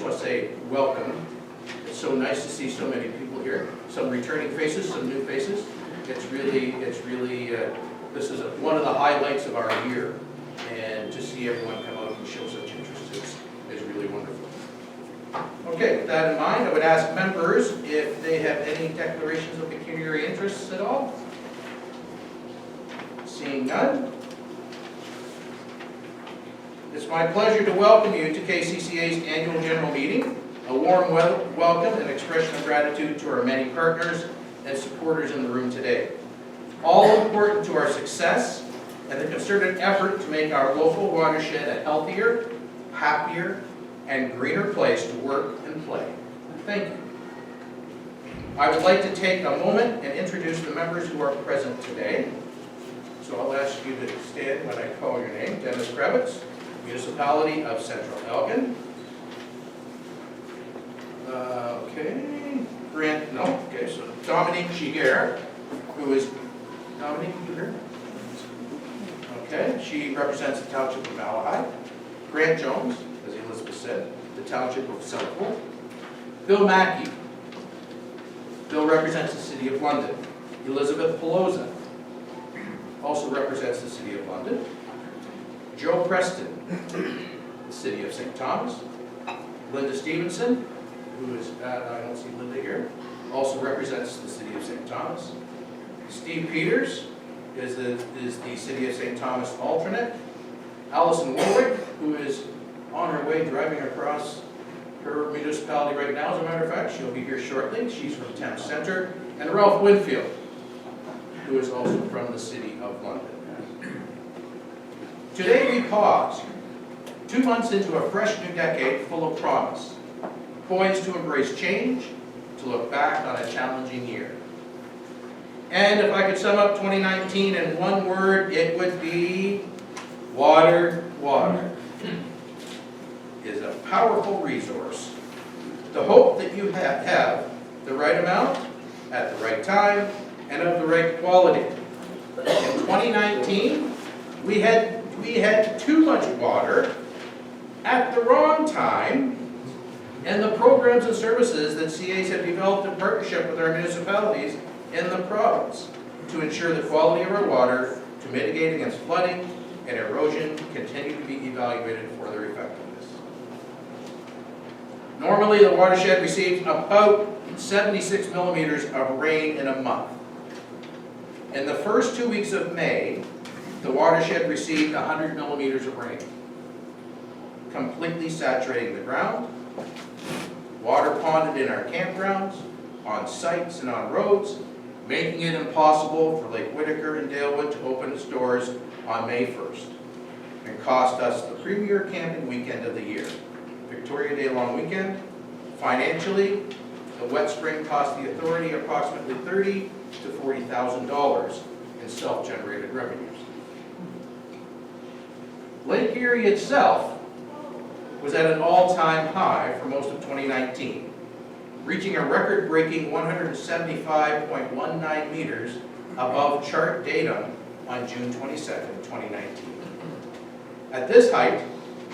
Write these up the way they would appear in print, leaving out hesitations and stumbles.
want to say welcome. It's so nice to see so many people here. Some returning faces, some new faces. It's really, this is one of the highlights of our year. And to see everyone come out and show such interest is really wonderful. Okay, with that in mind, I would ask members if they have any declarations of pecuniary interests at all. Seeing none. It's my pleasure to welcome you to KCCA's annual general meeting. A warm welcome and expression of gratitude to our many partners and supporters in the room today. All important to our success and the concerted effort to make our local watershed a healthier, happier, and greener place to work and play. Thank you. I would like to take a moment and introduce the members who are present today. So I'll ask you to stand when I call your name. Dennis Krebitz, Municipality of Central Elgin. So Dominique Giguère, who is, Dominique, you here? Okay, she represents the Township of Malahide. Grant Jones, as Elizabeth said, the Township of Southwold. Bill Mackey. Bill represents the City of London. Elizabeth Pelosa also represents the City of London. Joe Preston, the City of St. Thomas. Linda Stevenson, who is, I don't see Linda here, also represents the City of St. Thomas. Steve Peters is the City of St. Thomas alternate. Allison Warwick, who is on her way driving across her municipality right now, as a matter of fact. She'll be here shortly. She's from Town Center. And Ralph Winfield, who is also from the City of London. Today we pause, 2 months into a fresh new decade full of promise, poised to embrace change, to look back on a challenging year. And if I could sum up 2019 in one word, it would be water. Water is a powerful resource. The hope that you have the right amount, at the right time, and of the right quality. In 2019, we had too much water at the wrong time, and the programs and services that CAs have developed in partnership with our municipalities in the province to ensure the quality of our water, to mitigate against flooding and erosion, continue to be evaluated for their effectiveness. Normally, the watershed receives about 76 millimeters of rain in a month. In the first 2 weeks of May, the watershed received 100 millimeters of rain, completely saturating the ground, water ponded in our campgrounds, on sites and on roads, making it impossible for Lake Whitaker and Dalewood to open its doors on May 1st, and cost us the premier camping weekend of the year, Victoria Day long weekend. Financially, the wet spring cost the authority approximately $30,000 to $40,000 in self-generated revenues. Lake Erie itself was at an all-time high for most of 2019, reaching a record-breaking 175.19 meters above chart datum on June 22nd, 2019. At this height,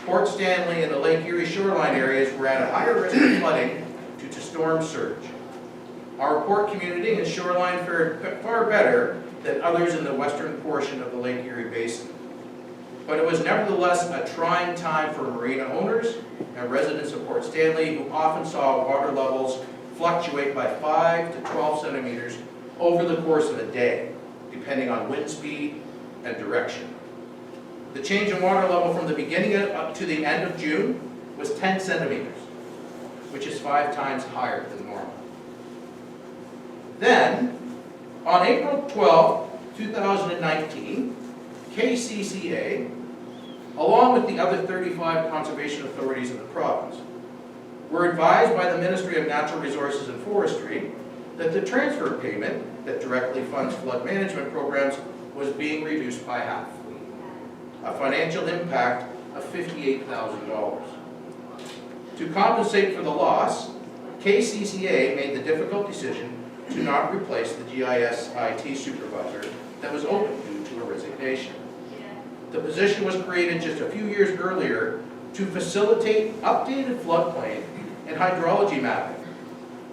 Port Stanley and the Lake Erie shoreline areas were at a higher risk of flooding due to storm surge. Our port community and shoreline fared far better than others in the western portion of the Lake Erie Basin. But it was nevertheless a trying time for marina owners and residents of Port Stanley, who often saw water levels fluctuate by 5 to 12 centimeters over the course of a day, depending on wind speed and direction. The change in water level from the beginning up to the end of June was 10 centimeters, which is 5 times higher than normal. Then, on April 12, 2019, KCCA, along with the other 35 conservation authorities in the province, were advised by the Ministry of Natural Resources and Forestry that the transfer payment that directly funds flood management programs was being reduced by half, a financial impact of $58,000. To compensate for the loss, KCCA made the difficult decision to not replace the GIS IT supervisor that was open due to a resignation. The position was created just a few years earlier to facilitate updated floodplain hydrology mapping,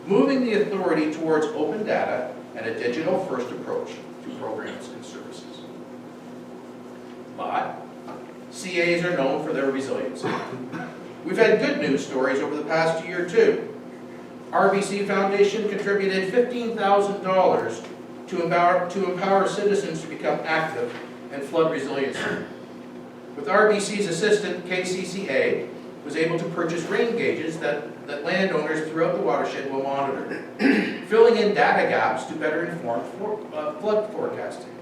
moving the authority towards open data and a digital-first approach to programs and services. But CAs are known for their resiliency. We've had good news stories over the past year too. RBC Foundation contributed $15,000 to empower citizens to become active in flood resiliency. With RBC's assistant, KCCA was able to purchase rain gauges that landowners throughout the watershed will monitor, filling in data gaps to better inform flood forecasting.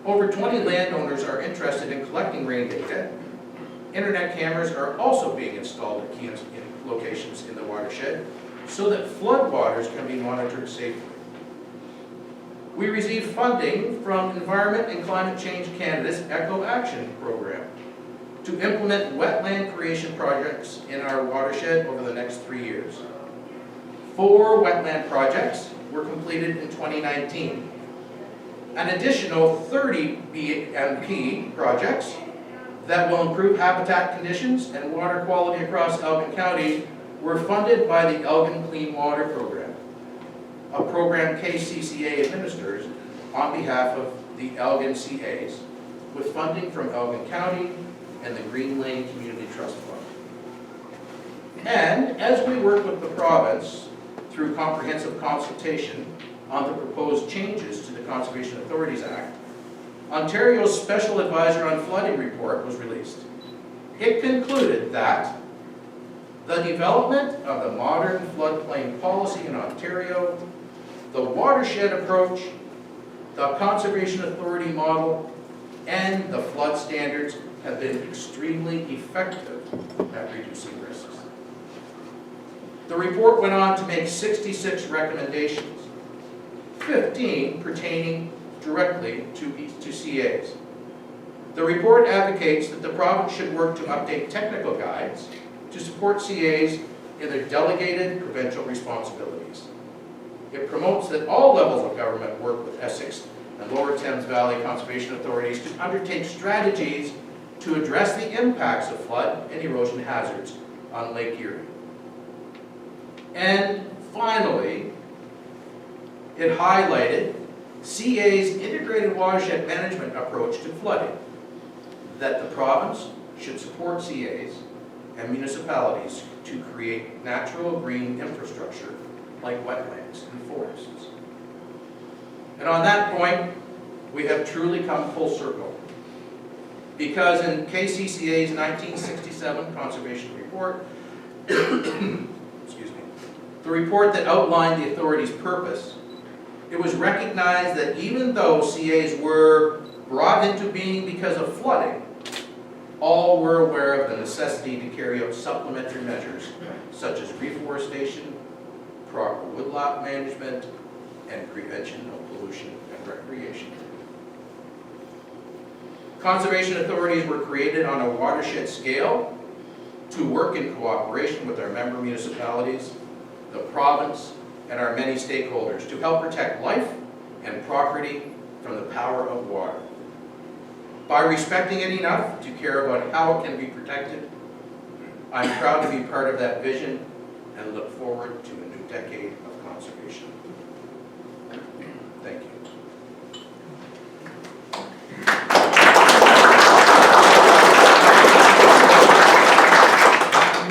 Over 20 landowners are interested in collecting rain data. Internet cameras are also being installed at key locations in the watershed so that floodwaters can be monitored safely. We received funding from Environment and Climate Change Canada's Eco Action Program to implement wetland creation projects in our watershed over the next 3 years. 4 wetland projects were completed in 2019. An additional 30 BMP projects that will improve habitat conditions and water quality across Elgin County were funded by the Elgin Clean Water Program, a program KCCA administers on behalf of the Elgin CAs, with funding from Elgin County and the Green Lane Community Trust Fund. And as we work with the province through comprehensive consultation on the proposed changes to the Conservation Authorities Act, Ontario's Special Advisor on Flooding report was released. It concluded that the development of the modern floodplain policy in Ontario, the watershed approach, the Conservation Authority model, and the flood standards have been extremely effective at reducing risks. The report went on to make 66 recommendations, 15 pertaining directly to CAs. The report advocates that the province should work to update technical guides to support CAs in their delegated provincial responsibilities. It promotes that all levels of government work with Essex and Lower Thames Valley Conservation Authorities to undertake strategies to address the impacts of flood and erosion hazards on Lake Erie. And finally, it highlighted CA's integrated watershed management approach to flooding, that the province should support CAs and municipalities to create natural green infrastructure like wetlands and forests. And on that point, we have truly come full circle. Because in KCCA's 1967 conservation report, excuse me, the report that outlined the authority's purpose, it was recognized that even though CAs were brought into being because of flooding, all were aware of the necessity to carry out supplementary measures such as reforestation, proper woodlot management, and prevention of pollution and recreation. Conservation authorities were created on a watershed scale to work in cooperation with our member municipalities, the province, and our many stakeholders to help protect life and property from the power of water. By respecting it enough to care about how it can be protected, I'm proud to be part of that vision and look forward to a new decade of conservation. Thank you.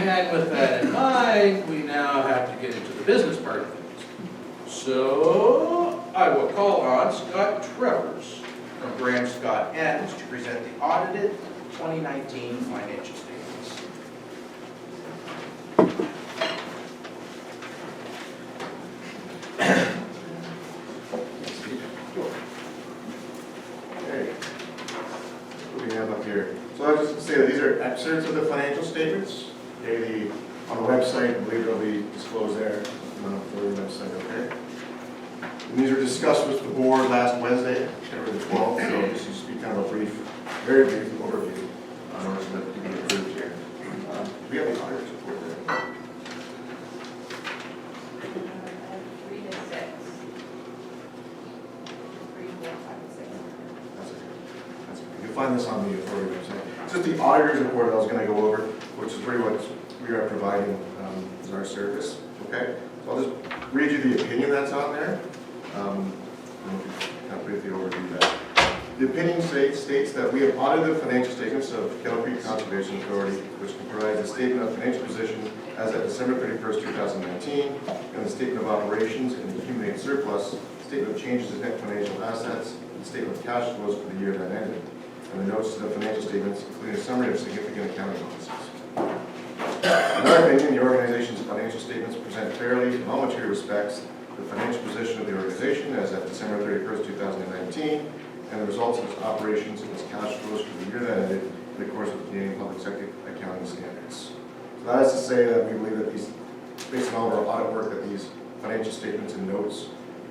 And with that in mind, we now have to get into the business part of things. So I will call on Scott Travers from Graham Scott Ends to present the audited 2019 financial statements. Okay. What do we have up here? So I'll just say that these are excerpts of the financial statements. Okay, on the website, I believe they'll be disclosed there on the website, okay? And these were discussed with the board last Wednesday, September the 12th, so this is be kind of a brief, very brief overview on order for that to be approved here. We have the auditor's report there. 3 to 6. 3, 4, 5, 6. That's okay. That's okay. You'll find this on the authority website. It's just the auditor's report that I was going to go over, which is really what we are providing is our service, okay? So I'll just read you the opinion that's on there. I'll briefly overview that. The opinion states that we have audited the financial statements of Kettle Creek Conservation Authority, which comprise a statement of financial position as of December 31st, 2019, and the statement of operations and accumulated surplus, statement of changes in net financial assets, and statement of cash flows for the year that ended, and the notes to the financial statements, including a summary of significant accounting losses. In our opinion, the organization's financial statements present fairly, in all material respects, the financial position of the organization as of December 31st, 2019, and the results of its operations and its cash flows for the year that ended in accordance with Canadian Public Sector Accounting Standards. So that is to say that we believe that these, based on all of our audit work, that these financial statements and notes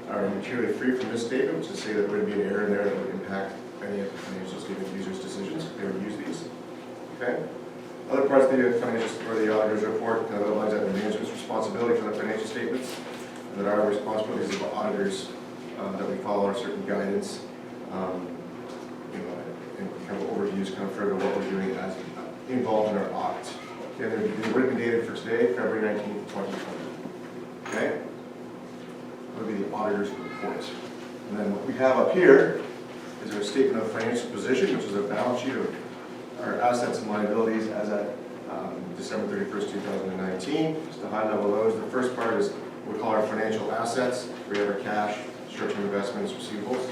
are materially free from misstatement, which is to say that there would be an error in there that would impact any of the financial statement users' decisions if they would use these. Okay? Other parts of the financial or the auditor's report kind of outlines that the management's responsibility for the financial statements, and that our responsibilities as auditors that we follow our certain guidance. And kind of overviews kind of further what we're doing as involved in our audit. Okay, they're written dated for today, February 19th, 2020. Okay? That would be the auditor's report. And then what we have up here is our statement of financial position, which is a balance sheet of our assets and liabilities as at December 31st, 2019. Just a high level of those. The first part is what we call our financial assets. We have our cash, short-term investments, receivables,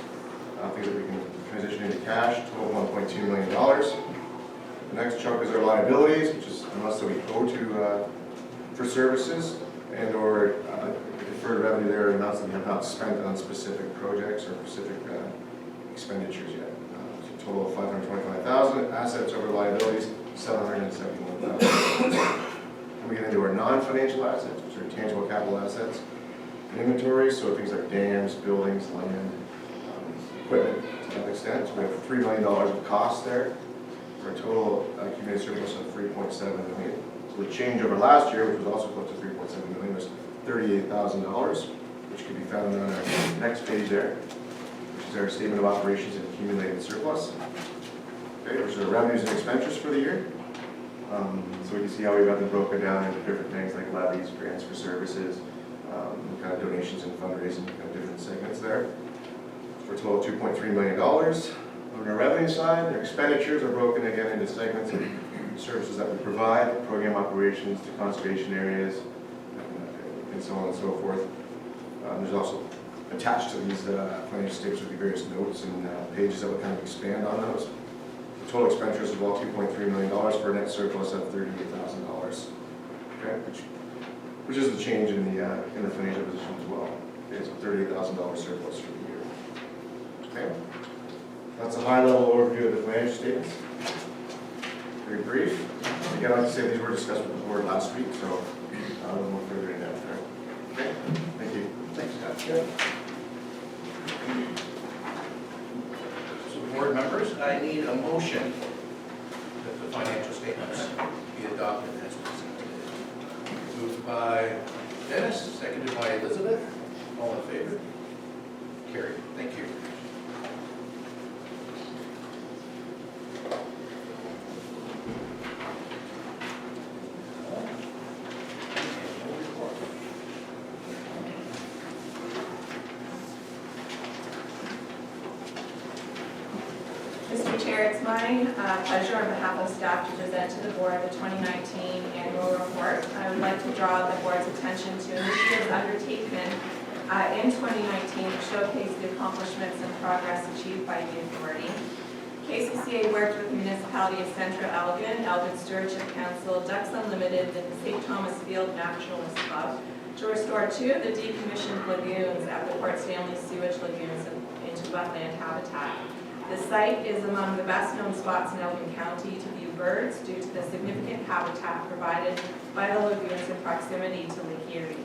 things that we can transition into cash, total $1.2 million. The next chunk is our liabilities, which is amounts that we owe to for services and or deferred revenue there, amounts that we have not spent on specific projects or specific expenditures yet. So total of $525,000. Assets over liabilities, $771,000. And we get into our non-financial assets, which are tangible capital assets and inventory, so things like dams, buildings, land, equipment to that extent. So we have $3 million of costs there for a total accumulated surplus of $3.7 million. So the change over last year, which was also close to $3.7 million, was $38,000, which can be found on our next page there, which is our statement of operations and accumulated surplus. Okay, which are revenues and expenditures for the year. So we can see how we've got them broken down into different things like levies, grants for services, kind of donations and fundraising, kind of different segments there. For a total of $2.3 million. On our revenue side, their expenditures are broken again into segments of services that we provide, program operations to conservation areas, and so on and so forth. There's also attached to these financial statements would be various notes and pages that would kind of expand on those. The total expenditures is about $2.3 million for a net surplus of $38,000. Okay, which is the change in the financial position as well. Okay, so $38,000 surplus for the year. Okay, that's a high-level overview of the financial statements. Very brief. Again, like I said, these were discussed with the board last week, so a little more further in depth there. Okay, thank you. Thanks, Scott. So, board members, I need a motion that the financial statements be adopted as presented. Moved by Dennis, seconded by Elizabeth. All in favor? Carried. Thank you. Mr. Chair, it's my pleasure on behalf of staff to present to the board the 2019 annual report. I would like to draw the board's attention to initiatives undertaken in 2019 to showcase the accomplishments and progress achieved by the authority. KCCA worked with the municipality of Central Elgin, Elgin Stewardship Council, Ducks Unlimited, and the St. Thomas Field Naturalist Club to restore two of the decommissioned lagoons at the Port Stanley sewage lagoons into wetland habitat. The site is among the best-known spots in Elgin County to view birds due to the significant habitat provided by the lagoons in proximity to Lake Erie.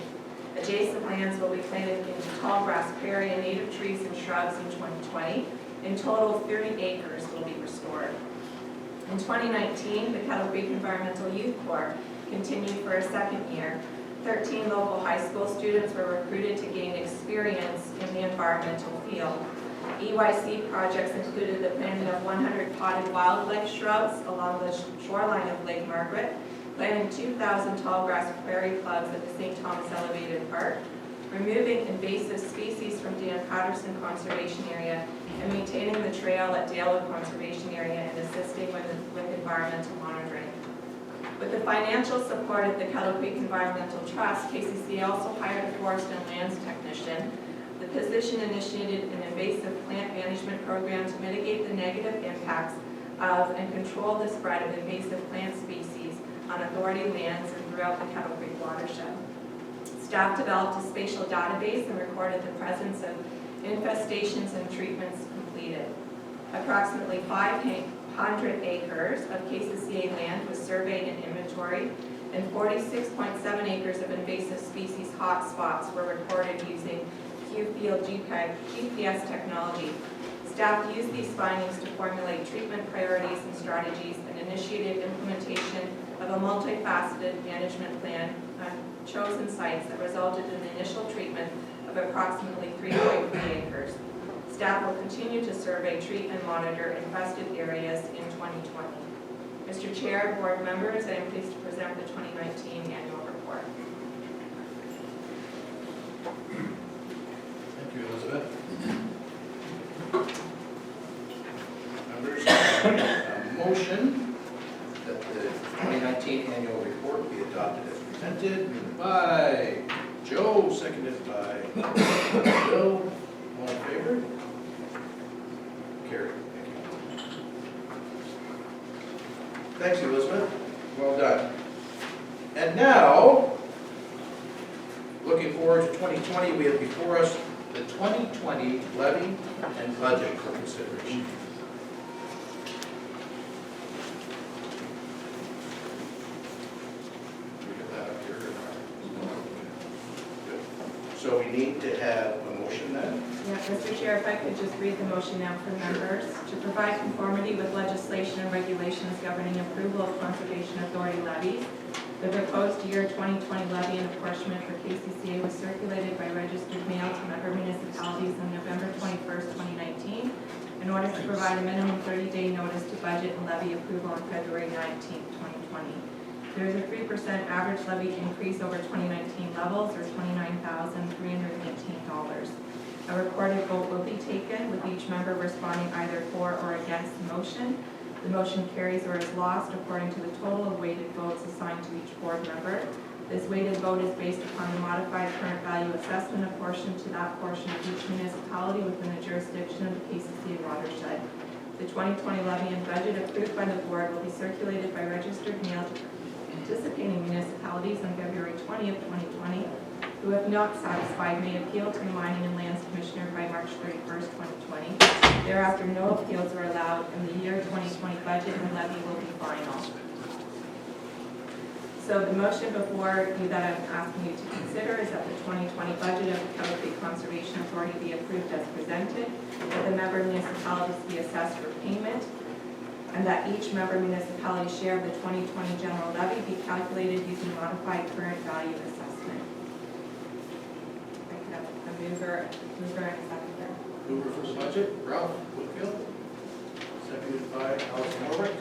Adjacent lands will be planted into tall grass prairie and native trees and shrubs in 2020. In total, 30 acres will be restored. In 2019, the Kettle Creek Environmental Youth Corps continued for a second year. 13 local high school students were recruited to gain experience in the environmental field. EYC projects included the planting of 100 potted wildlife shrubs along the shoreline of Lake Margaret, planting 2,000 tall grass prairie plugs at the St. Thomas Elevated Park, removing invasive species from Dan Patterson Conservation Area, and maintaining the trail at Dalewood Conservation Area and assisting with environmental monitoring. With the financial support of the Kettle Creek Environmental Trust, KCCA also hired a forest and lands technician. The position initiated an invasive plant management program to mitigate the negative impacts of and control the spread of invasive plant species on authority lands and throughout the Kettle Creek watershed. Staff developed a spatial database and recorded the presence of infestations and treatments completed. Approximately 500 acres of KCCA land was surveyed and inventoried, and 46.7 acres of invasive species hotspots were recorded using Q-Field GPS technology. Staff used these findings to formulate treatment priorities and strategies and initiated implementation of a multifaceted management plan on chosen sites that resulted in the initial treatment of approximately 3.3 acres. Staff will continue to survey, treat, and monitor infested areas in 2020. Mr. Chair, board members, I am pleased to present the 2019 annual report. Thank you, Elizabeth. Members, a motion that the 2019 annual report be adopted as presented, moved by Joe, seconded by Bill. All in favor? Carried. Thank you. Thanks, Elizabeth. Well done. And now, looking forward to 2020, we have before us the 2020 levy and budget for consideration. We get that up here. Good. So we need to have a motion then? Yeah, Mr. Chair, if I could just read the motion now for members. To provide conformity with legislation and regulations governing approval of Conservation Authority levies, the proposed year 2020 levy and apportionment for KCCA was circulated by registered mail to member municipalities on November 21st, 2019, in order to provide a minimum 30-day notice to budget and levy approval on February 19th, 2020. There is a 3% average levy increase over 2019 levels, or $29,318. A recorded vote will be taken, with each member responding either for or against the motion. The motion carries or is lost according to the total of weighted votes assigned to each board member. This weighted vote is based upon the modified current value assessment apportioned to that portion of each municipality within the jurisdiction of the KCCA watershed. The 2020 levy and budget approved by the board will be circulated by registered mail to participating municipalities on February 20th, 2020. Who have not satisfied may appeal to the Mining and Lands Commissioner by March 31st, 2020. Thereafter, no appeals are allowed, and the year 2020 budget and levy will be final. So the motion before you that I'm asking you to consider is that the 2020 budget of the Kettle Creek Conservation Authority be approved as presented, that the member municipalities be assessed for payment, and that each member municipality's share of the 2020 general levy be calculated using modified current value assessment. Mover and seconder. Mover for the budget, Ralph Whitfield. Seconded by Allison Warwick.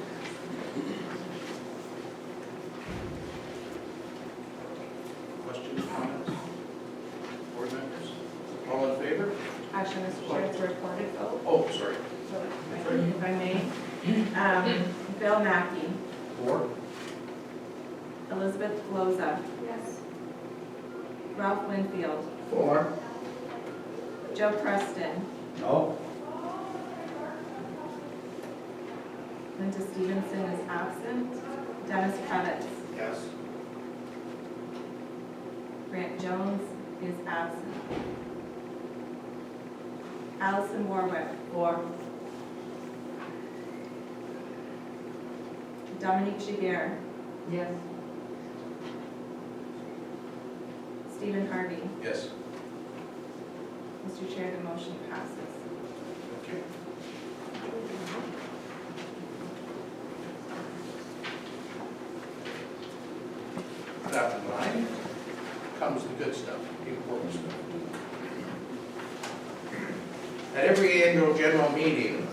Questions, comments? Board members? All in favor? Actually, Mr. Chair, it's a recorded vote. Oh, sorry. So if I may. Bill Mackey. 4. Elizabeth Loza. Yes. Ralph Winfield. 4. Joe Preston. No. Linda Stevenson is absent. Dennis Kravitz. Yes. Grant Jones is absent. Allison Warwick. 4. Dominique Giguere. Yes. Stephen Harvey. Yes. Mr. Chair, the motion passes. Okay. That in mind comes the good stuff, the important stuff. At every annual general meeting,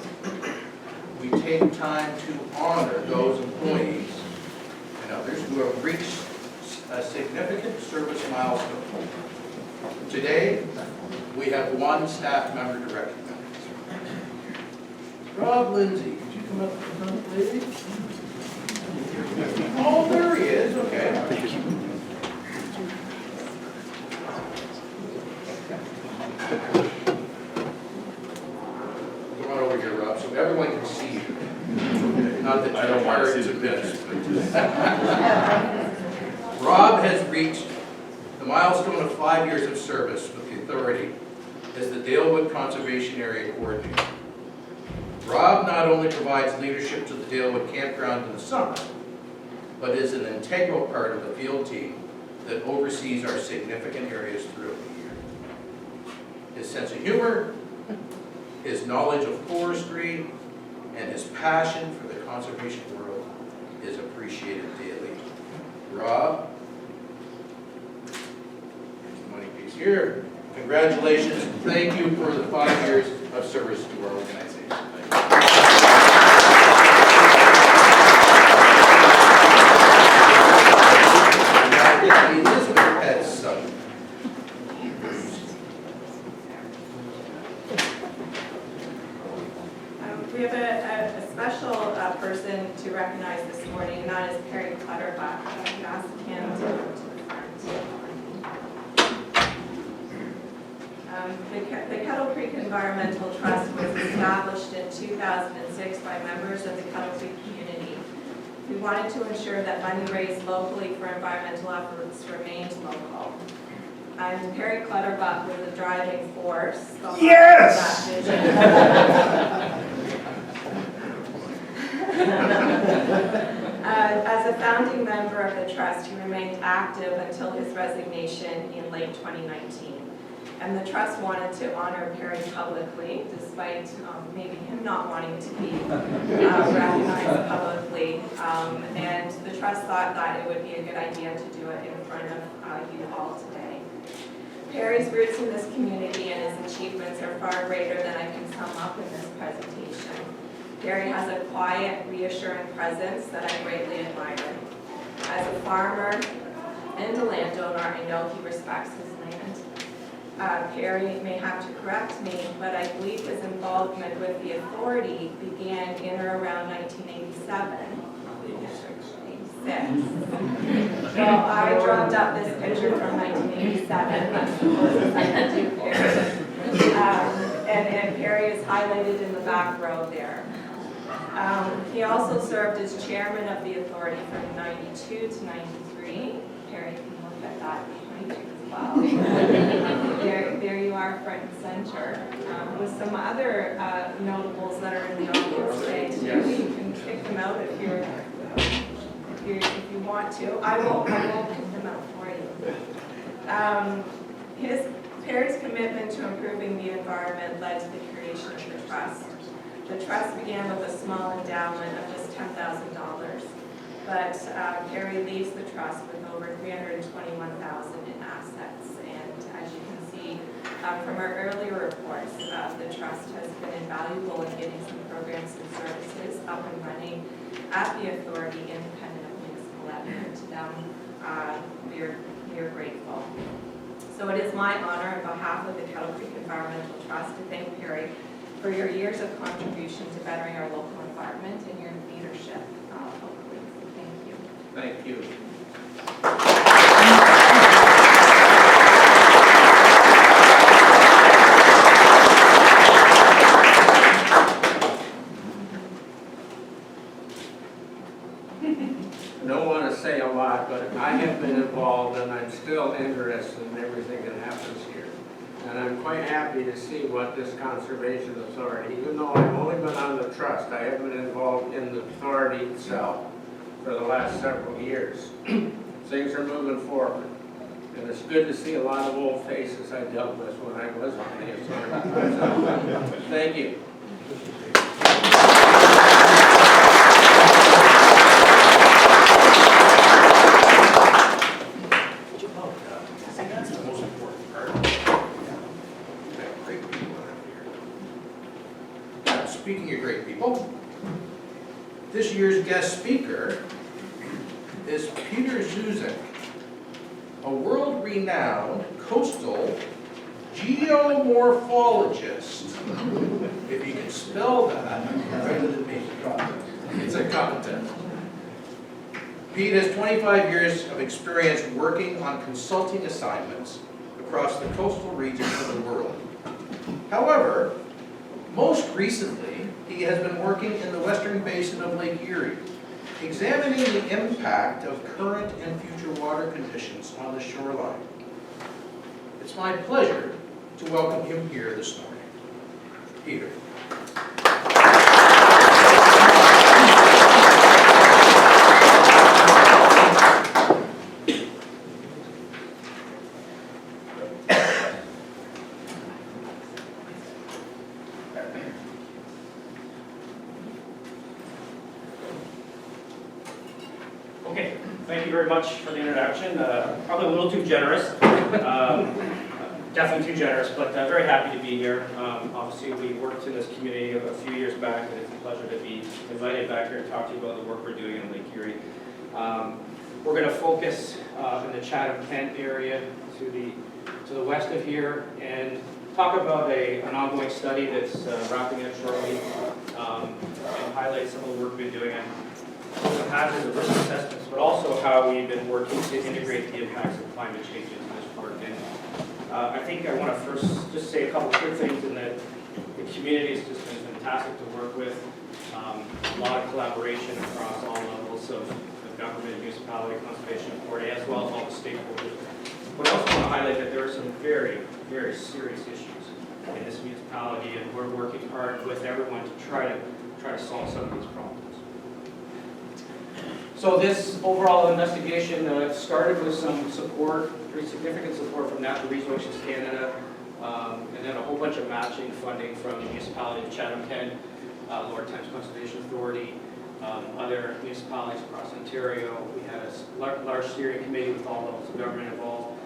we take time to honor those employees and others who have reached a significant service milestone. Today, we have one staff member to recognize. Rob Lindsay, could you come up to the front, please? Oh, there he is, okay. Come on over here, Rob, so everyone can see you. Not that I don't want to see the you're pictures. Rob has reached the milestone of 5 years of service with the authority as the Dalewood Conservation Area Coordinator. Rob not only provides leadership to the Dalewood Campground in the summer, but is an integral part of the field team that oversees our significant areas throughout the year. His sense of humor, his knowledge of forestry, and his passion for the conservation world is appreciated daily. Rob, here's the money piece here. Congratulations, and thank you for the 5 years of service to our organization. Now, Elizabeth has some. We have a special person to recognize this morning, and that is Perry Clutterbuck. We ask him to come to the front. The Kettle Creek Environmental Trust was established in 2006 by members of the Kettle Creek community. We wanted to ensure that money raised locally for environmental efforts remained local. And Perry Clutterbuck was the driving force behind that vision. As a founding member of the trust, he remained active until his resignation in late 2019. And the trust wanted to honor Perry publicly, despite maybe him not wanting to be recognized publicly. And the trust thought that it would be a good idea to do it in front of you all today. Perry's roots in this community and his achievements are far greater than I can sum up in this presentation. Perry has a quiet, reassuring presence that I greatly admire. As a farmer and a landowner, I know he respects his land. Perry may have to correct me, but I believe his involvement with the authority began in or around 1987. 86. Well, I dropped up this picture from 1987. That's the closest I can do, Perry. And Perry is highlighted in the back row there. He also served as chairman of the authority from 92 to 93. Perry can look at that behind you as well. there you are, front and center, with some other notables that are in the audience today. Too. You can kick them out if you want to. I won't pick them out for you. Perry's commitment to improving the environment led to the creation of the trust. The trust began with a small endowment of just $10,000, but Perry leaves the trust with over $321,000 in assets. And as you can see from our earlier reports, the trust has been invaluable in getting some programs and services up and running at the authority independent of municipal levy. To them, we are grateful. So it is my honor on behalf of the Kettle Creek Environmental Trust to thank Perry for your years of contribution to bettering our local environment and your leadership locally. Thank you. Thank you. I don't want to say a lot, but I have been involved and I'm still interested in everything that happens here. And I'm quite happy to see what this conservation authority, even though I've only been on the trust, I haven't been involved in the authority itself for the last several years. Things are moving forward. And it's good to see a lot of old faces I dealt with when I was on the authority. Thank you. Speaking of great people, this year's guest speaker is Peter Zuzek, a world-renowned coastal geomorphologist. If you can spell that better than me, it's a content. Pete has 25 years of experience working on consulting assignments across the coastal regions of the world. However, most recently, he has been working in the western basin of Lake Erie, examining the impact of current and future water conditions on the shoreline. It's my pleasure to welcome him here this morning. Peter. Okay, thank you very much for the introduction. Probably a little too generous, definitely too generous, but very happy to be here. Obviously, we worked in this community a few years back, and it's a pleasure to be invited back here to talk to you about the work we're doing in Lake Erie. We're going to focus in the Chatham-Kent area to the west of here, and talk about an ongoing study that's wrapping up shortly, and highlight some of the work we've been doing on the hazards of risk assessments, but also how we've been working to integrate the impacts of climate change into this work. And I think I want to first just say a couple quick things in that the community has just been fantastic to work with. A lot of collaboration across all levels of government, municipality, conservation authority, as well as all the stakeholders. But I also want to highlight that there are some very, very serious issues in this municipality, and we're working hard with everyone to try to solve some of these problems. So this overall investigation started with some support, pretty significant support from Natural Resources Canada, and then a whole bunch of matching funding from the municipality of Chatham-Kent, Lower Thames Conservation Authority, other municipalities across Ontario. We had a large steering committee with all levels of government involved.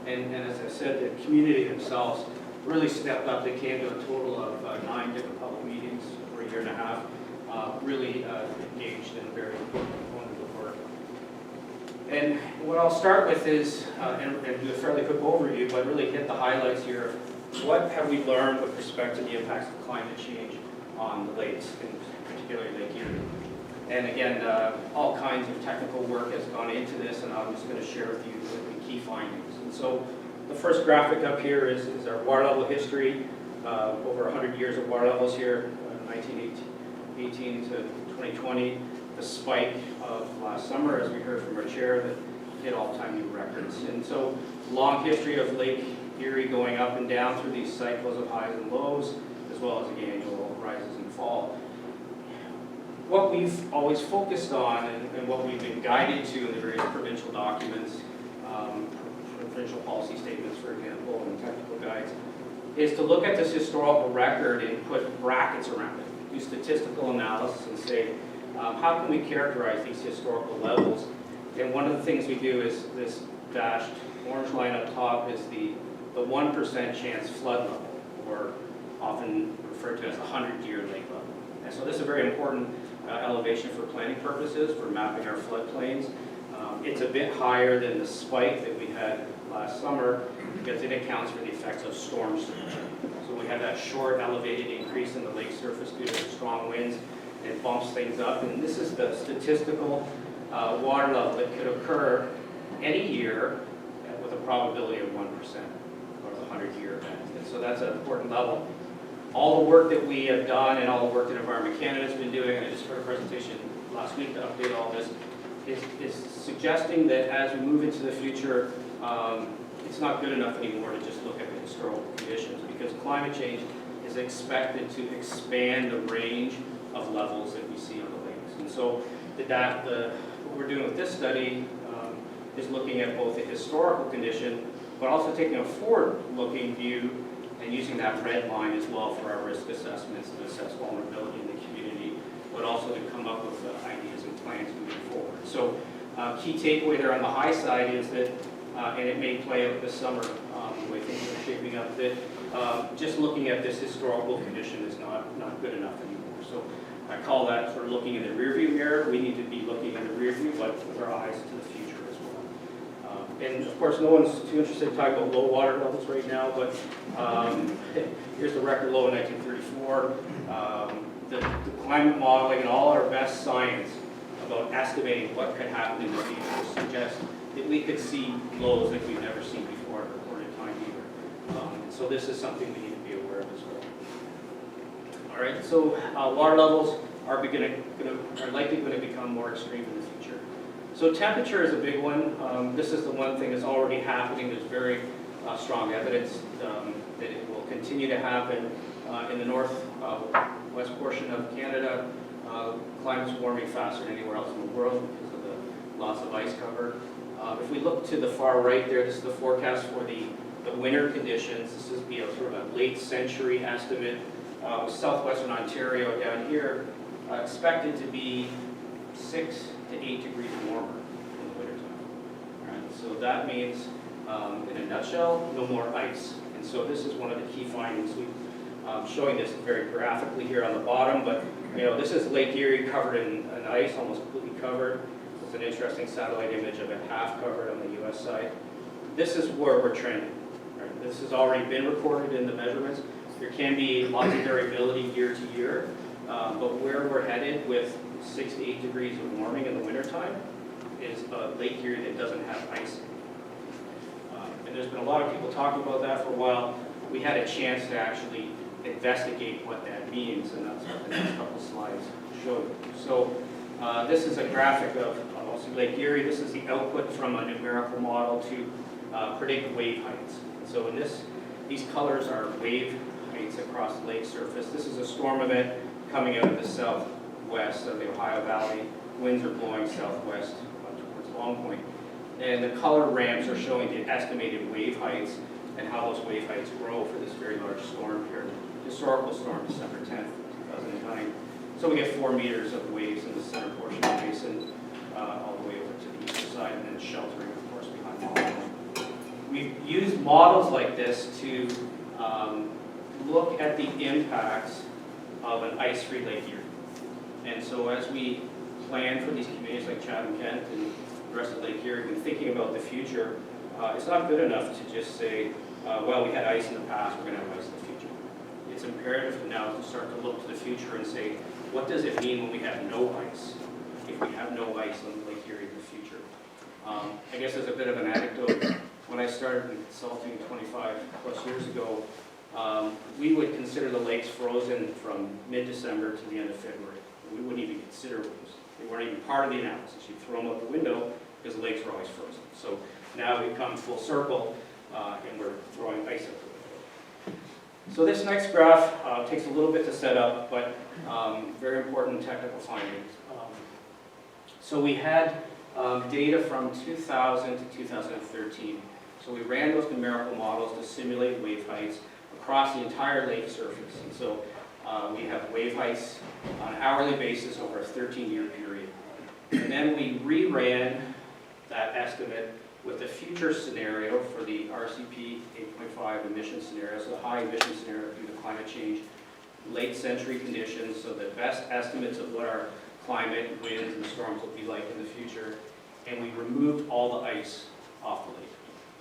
And as I said, the community themselves really stepped up. They came to a total of 9 different public meetings for a year and a half. Really engaged in very wonderful work. And what I'll start with is, and do a fairly quick overview, but really hit the highlights here of what have we learned with respect to the impacts of climate change on the lakes, and particularly Lake Erie. And again, all kinds of technical work has gone into this, and I'm just going to share with you the key findings. And so the first graphic up here is our water level history, over 100 years of water levels here, 1918 to 2020, the spike of last summer, as we heard from our chair, that hit all-time new records. And so long history of Lake Erie going up and down through these cycles of highs and lows, as well as the annual rises and fall. What we've always focused on, and what we've been guided to in the various provincial documents, provincial policy statements, for example, and technical guides, is to look at this historical record and put brackets around it, do statistical analysis and say, how can we characterize these historical levels? And one of the things we do is this dashed orange line up top is the 1% chance flood level, or often referred to as the 100-year lake level. And so this is a very important elevation for planning purposes, for mapping our floodplains. It's a bit higher than the spike that we had last summer because it accounts for the effects of storms. So we have that short elevated increase in the lake surface due to strong winds. It bumps things up, and this is the statistical water level that could occur any year with a probability of 1%, or the 100-year event. And so that's an important level. All the work that we have done and all the work that Environment Canada has been doing, and I just heard a presentation last week to update all this, is suggesting that as we move into the future, it's not good enough anymore to just look at the historical conditions, because climate change is expected to expand the range of levels that we see on the lakes. And so what we're doing with this study is looking at both the historical condition, but also taking a forward-looking view and using that red line as well for our risk assessments to assess vulnerability in the community, but also to come up with ideas and plans moving forward. So key takeaway there on the high side is that, and it may play out this summer, the way things are shaping up, that just looking at this historical condition is not good enough anymore. So I call that sort of looking in the rearview mirror. We need to be looking in the rearview, but with our eyes to the future as well. And of course, no one's too interested in talking about low water levels right now, but here's the record low in 1934. The climate modeling and all our best science about estimating what could happen in the future suggests that we could see lows like we've never seen before at recorded time either. So this is something we need to be aware of as well. All right, so water levels are likely going to become more extreme in the future. So temperature is a big one. This is the one thing that's already happening. There's very strong evidence that it will continue to happen in the northwest portion of Canada. Climate's warming faster than anywhere else in the world because of the loss of ice cover. If we look to the far right there, this is the forecast for the winter conditions. This is sort of a late century estimate. Southwestern Ontario down here expected to be 6 to 8 degrees warmer in the wintertime. All right, so that means, in a nutshell, no more ice. And so this is one of the key findings. We're showing this very graphically here on the bottom, but this is Lake Erie covered in ice, almost completely covered. It's an interesting satellite image of it half covered on the US side. This is where we're trending. Right? This has already been recorded in the measurements. There can be lots of variability year to year, but where we're headed with 6 to 8 degrees of warming in the wintertime is Lake Erie that doesn't have ice. And there's been a lot of people talking about that for a while. We had a chance to actually investigate what that means, and that's what the next couple slides show you. So this is a graphic of Lake Erie. This is the output from a numerical model to predict wave heights. So in these colors are wave heights across the lake surface. This is a storm event coming out of the southwest of the Ohio Valley. Winds are blowing southwest towards Long Point. And the color ramps are showing the estimated wave heights and how those wave heights grow for this very large storm here. Historical storm, December 10th, 2009. So we get 4 meters of waves in the center portion of the basin, all the way over to the eastern side, and then sheltering, of course, behind Long Point. We've used models like this to look at the impacts of an ice-free Lake Erie. And so as we plan for these communities like Chatham-Kent and the rest of Lake Erie, and thinking about the future, it's not good enough to just say, well, we had ice in the past, we're going to have ice in the future. It's imperative now to start to look to the future and say, what does it mean when we have no ice, if we have no ice on Lake Erie in the future? I guess as a bit of an anecdote, when I started consulting 25 plus years ago, we would consider the lakes frozen from mid-December to the end of February. We wouldn't even consider those. They weren't even part of the analysis. You'd throw them out the window because the lakes were always frozen. So now we've come full circle and we're throwing ice out the window. So this next graph takes a little bit to set up, but very important technical findings. So we had data from 2000 to 2013. So we ran those numerical models to simulate wave heights across the entire lake surface. And so we have wave heights on an hourly basis over a 13-year period. And then we reran that estimate with the future scenario for the RCP 8.5 emission scenario, so the high emission scenario due to climate change, late century conditions, so the best estimates of what our climate, winds, and storms will be like in the future. And we removed all the ice off the lake.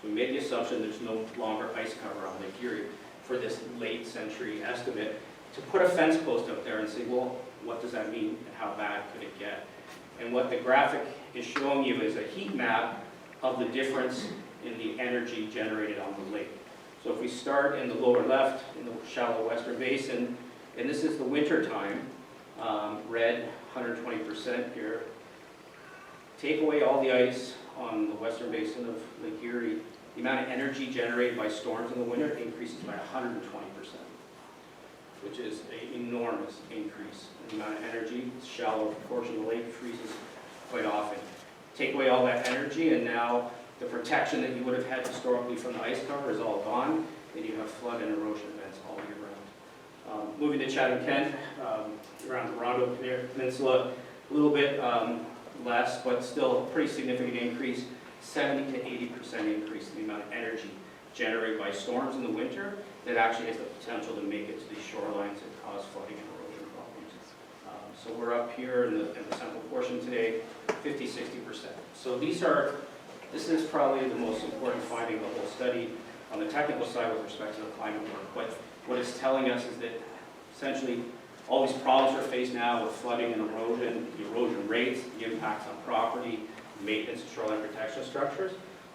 So we made the assumption there's no longer ice cover on Lake Erie for this late century estimate, to put a fence post up there and say, well, what does that mean and how bad could it get? And what the graphic is showing you is a heat map of the difference in the energy generated on the lake. So if we start in the lower left, in the shallow western basin, and this is the winter time, red, 120% here. Take away all the ice on the western basin of Lake Erie, the amount of energy generated by storms in the winter increases by 120%, which is an enormous increase in the amount of energy. The shallow portion of the lake freezes quite often. Take away all that energy, and now the protection that you would have had historically from the ice cover is all gone, and you have flood and erosion events all year round. Moving to Chatham-Kent, around the Rondo Peninsula, a little bit less, but still a pretty significant increase, 70 to 80% increase in the amount of energy generated by storms in the winter that actually has the potential to make it to these shorelines and cause flooding and erosion problems. So we're up here in the central portion today, 50–60%. So this is probably the most important finding of the whole study on the technical side with respect to the climate work. But what it's telling us is that essentially all these problems we're faced now with flooding and erosion, the erosion rates, the impacts on property, maintenance of shoreline protection structures,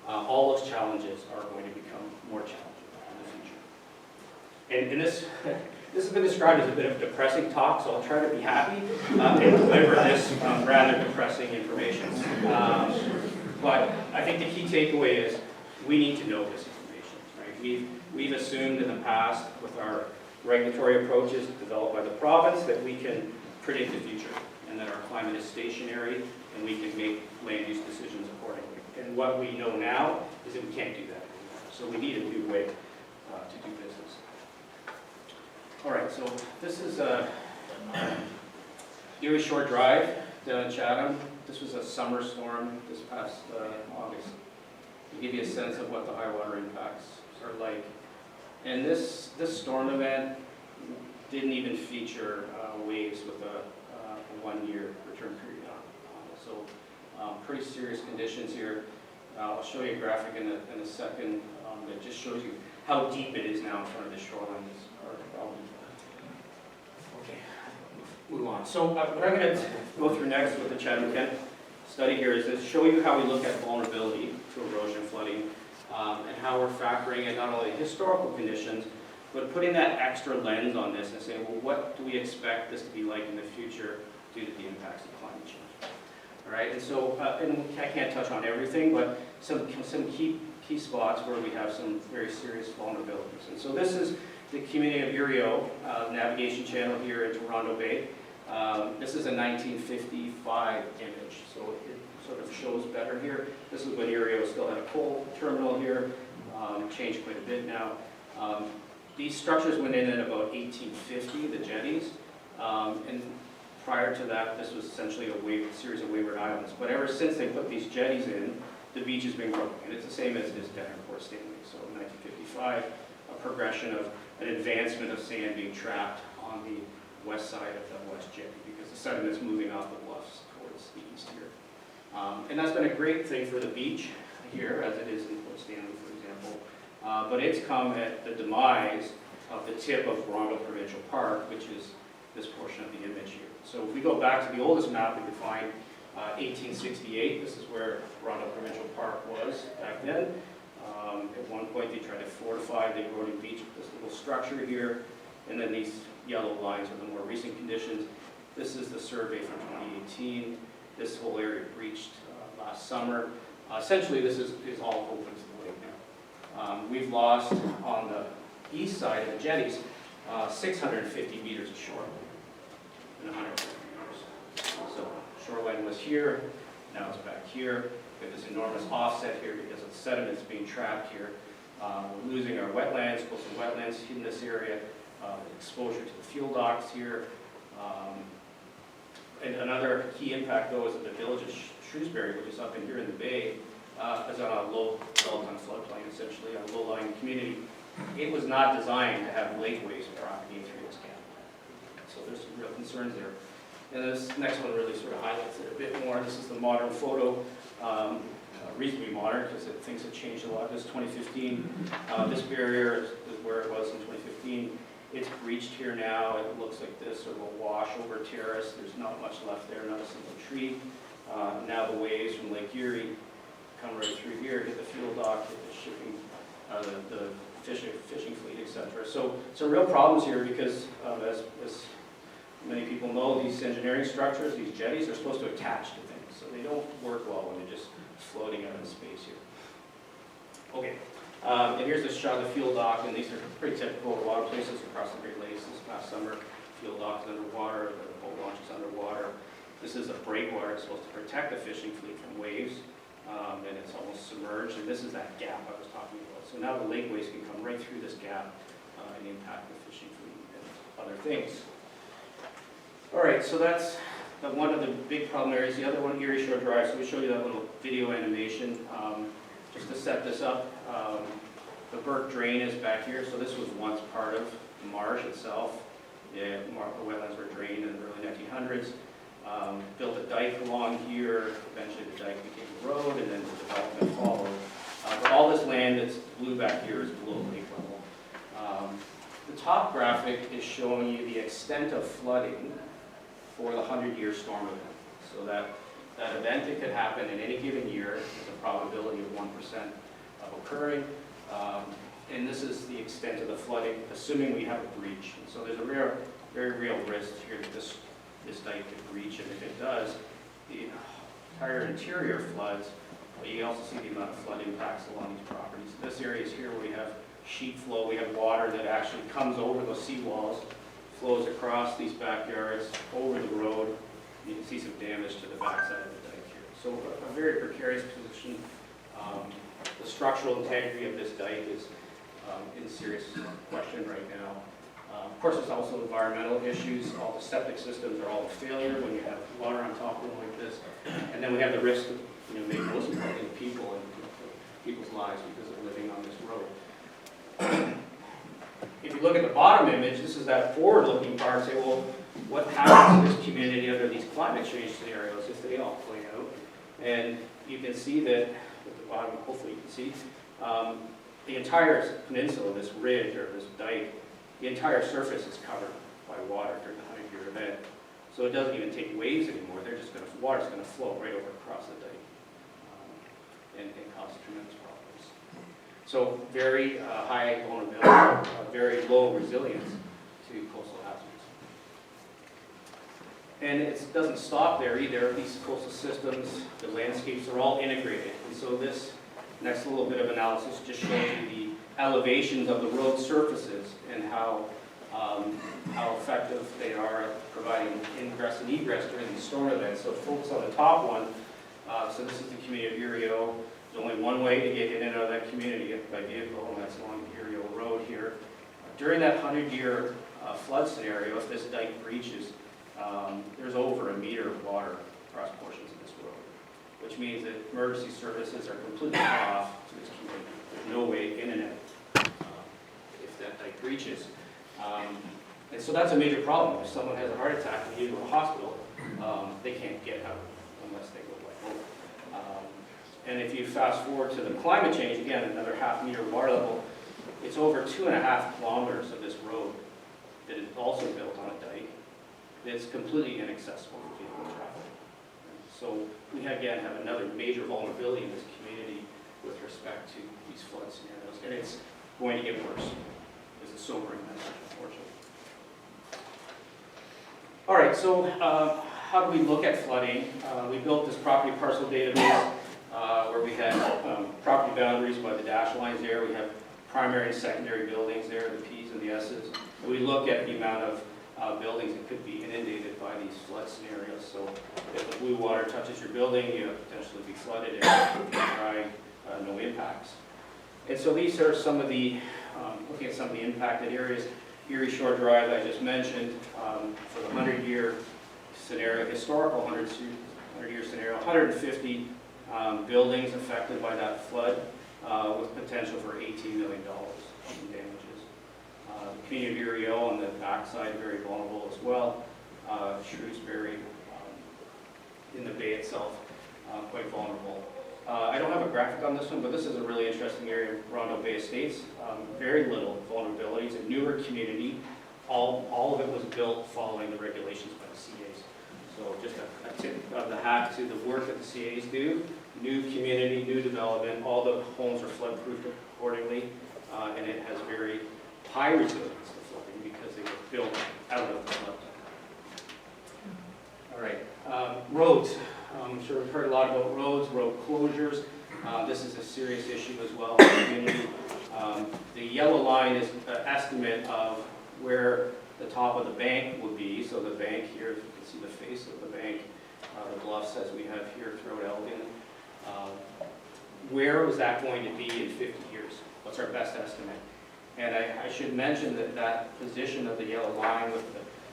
all those challenges are going to become more challenging in the future. And this has been described as a bit of depressing talk, so I'll try to be happy and deliver this rather depressing information. But I think the key takeaway is we need to know this information. Right? We've assumed in the past with our regulatory approaches developed by the province that we can predict the future and that our climate is stationary and we can make land use decisions accordingly. And what we know now is that we can't do that anymore. So we need a new way to do business. All right, so this is Erie Shore Drive down in Chatham. This was a summer storm this past August. To give you a sense of what the high water impacts are like. And this storm event didn't even feature waves with a 1-year return period on it. So pretty serious conditions here. I'll show you a graphic in a second that just shows you how deep it is now in front of the shoreline. Okay, move on. So what I'm going to go through next with the Chatham-Kent study here is to show you how we look at vulnerability to erosion and flooding and how we're factoring in not only historical conditions, but putting that extra lens on this and saying, well, what do we expect this to be like in the future due to the impacts of climate change? All right, and so, and I can't touch on everything, but some key spots where we have some very serious vulnerabilities. And so this is the community of Erio navigation channel here in Toronto Bay. This is a 1955 image, so it sort of shows better here. This is when Erio still had a coal terminal here, changed quite a bit now. These structures went in at about 1850, the jetties, and prior to that, this was essentially a series of wayward islands. But ever since they put these jetties in, the beach has been growing, and it's the same as it is down in Port Stanley. So in 1955, a progression of an advancement of sand being trapped on the west side of the west jetty because the sediment's moving off the bluffs towards the east here. And that's been a great thing for the beach here, as it is in Port Stanley, for example. But it's come at the demise of the tip of Rondeau Provincial Park, which is this portion of the image here. So if we go back to the oldest map we could find, 1868, this is where Rondeau Provincial Park was back then. At one point they tried to fortify the eroding beach with this little structure here, and then these yellow lines are the more recent conditions. This is the survey from 2018. This whole area breached last summer. Essentially this is all open to the lake now. We've lost on the east side of the jetties 650 meters of shoreline in 150 meters. So shoreline was here, now it's back here. We have this enormous offset here because of the sediments being trapped here. We're losing our wetlands, coastal wetlands in this area, exposure to the fuel docks here. And another key impact though is that the village of Shrewsbury, which is up in here in the bay, is on a low development floodplain, essentially, a low-lying community. It was not designed to have lakeways propagating through its gap. So there's some real concerns there. And this next one really sort of highlights it a bit more. This is the modern photo, reasonably modern because things have changed a lot. This is 2015. This barrier is where it was in 2015. It's breached here now. It looks like this, sort of a wash over terrace. There's not much left there, not a single tree. Now the waves from Lake Erie come right through here, hit the fuel dock, hit the shipping, the fishing fleet, etc. So some real problems here because as many people know, these engineering structures, these jetties, are supposed to attach to things. So they don't work well when they're just floating out in space here. Okay, and here's a shot of the fuel dock, and these are pretty typical of a lot of places across the Great Lakes this past summer. Fuel dock is underwater, the boat launch is underwater. This is a breakwater. It's supposed to protect the fishing fleet from waves, and it's almost submerged, and this is that gap I was talking about. So now the lakeways can come right through this gap and impact the fishing fleet and other things. All right, so that's one of the big problem areas. The other one, Erie Shore Drive. So we show you that little video animation. Just to set this up, the Burke Drain is back here. So this was once part of the marsh itself. The wetlands were drained in the early 1900s. Built a dike along here. Eventually the dike became a road, and then the development followed. But all this land that's blue back here is below lake level. The top graphic is showing you the extent of flooding for the 100-year storm event. So that event that could happen in any given year is a probability of 1% of occurring. And this is the extent of the flooding, assuming we have a breach. And so there's a very real risk here that this dike could breach, and if it does, the entire interior floods. But you also see the amount of flood impacts along these properties. This area is here where we have sheet flow. We have water that actually comes over those seawalls, flows across these backyards, over the road. You can see some damage to the backside of the dike here. So a very precarious position. The structural integrity of this dike is in serious question right now. Of course, there's also environmental issues. All the septic systems are all a failure when you have water on top of them like this. And then we have the risk of, maybe most importantly, people and people's lives because of living on this road. If you look at the bottom image, this is that forward-looking part. Say, well, what happens to this community under these climate change scenarios if they all play out? And you can see that at the bottom, hopefully you can see, the entire peninsula, this ridge or this dike, the entire surface is covered by water during the 100-year event. So it doesn't even take waves anymore. Water's going to flow right over across the dike and cause tremendous problems. So very high vulnerability, very low resilience to coastal hazards. And it doesn't stop there either. These coastal systems, the landscapes are all integrated. And so this next little bit of analysis just shows you the elevations of the road surfaces and how effective they are at providing ingress and egress during these storm events. So focus on the top one. So this is the community of Erio. There's only one way to get in and out of that community by vehicle, and that's along Erio Road here. During that 100-year flood scenario, if this dike breaches, there's over 1 meter of water across portions of this road, which means that emergency services are completely cut off to this community. There's no way in and out if that dike breaches. And so that's a major problem. If someone has a heart attack and you go to a hospital, they can't get out unless they go like over. And if you fast forward to the climate change, again, another 0.5 meter water level, it's over 2.5 kilometers of this road that is also built on a dike that's completely inaccessible for vehicle traffic. So we again have another major vulnerability in this community with respect to these flood scenarios, and it's going to get worse. It's a sobering message, unfortunately. All right, so how do we look at flooding? We built this property parcel database where we had property boundaries by the dash lines there. We have primary and secondary buildings there, the P's and the S's. And we look at the amount of buildings that could be inundated by these flood scenarios. So if the blue water touches your building, you potentially be flooded, and if it's dry, no impacts. And so these are some of the, looking at some of the impacted areas. Erie Shore Drive, I just mentioned, for the 100-year scenario, historical 100-year scenario, 150 buildings affected by that flood with potential for $18 million in damages. The community of Erie on the backside, very vulnerable as well. Shrewsbury in the bay itself, quite vulnerable. I don't have a graphic on this one, but this is a really interesting area, Rondo Bay Estates. Very little vulnerability. It's a newer community. All of it was built following the regulations by the CAs. So just a tip of the hat to the work that the CAs do. New community, new development. All the homes are flood-proofed accordingly, and it has very high resilience to flooding because they were built out of the flood. All right, roads. I'm sure we've heard a lot about roads, road closures. This is a serious issue as well in the community. The yellow line is an estimate of where the top of the bank would be. So the bank here, if you can see the face of the bank, the bluffs as we have here throughout Elgin. Where was that going to be in 50 years? What's our best estimate? And I should mention that that position of the yellow line,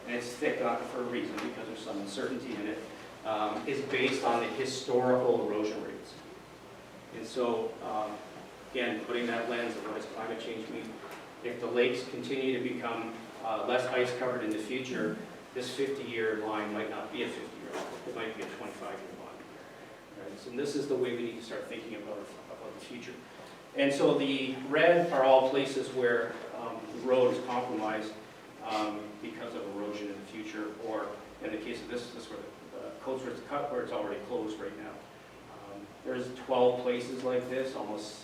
and it's thick for a reason because there's some uncertainty in it, is based on the historical erosion rates. And so, again, putting that lens of what does climate change mean? If the lakes continue to become less ice covered in the future, this 50-year line might not be a 50-year line, it might be a 25-year line. Right? So this is the way we need to start thinking about the future. And so the red are all places where the road is compromised because of erosion in the future, or in the case of this is where the coast is cut, where it's already closed right now. There's 12 places like this, almost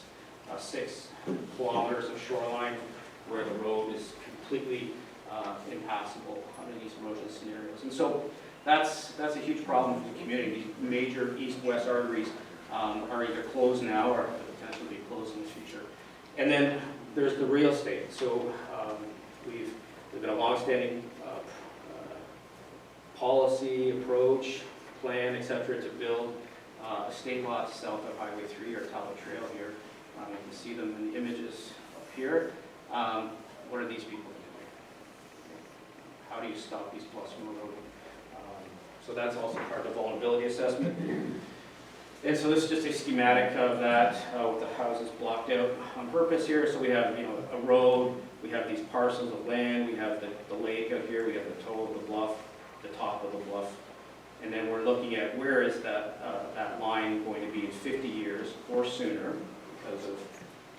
6 kilometers of shoreline where the road is completely impassable under these erosion scenarios. And so that's a huge problem for the community. These major east-west arteries are either closed now or potentially be closed in the future. And then there's the real estate. So we've been a long-standing policy, approach, plan, et cetera, to build estate lots south of Highway 3 or Talbot Trail here. You can see them in the images up here. What are these people doing? How do you stop these bluffs from eroding? So that's also part of the vulnerability assessment. And so this is just a schematic of that with the houses blocked out on purpose here. So we have, a road, we have these parcels of land, we have the lake out here, we have the toe of the bluff, the top of the bluff. And then we're looking at where is that line going to be in 50 years or sooner because of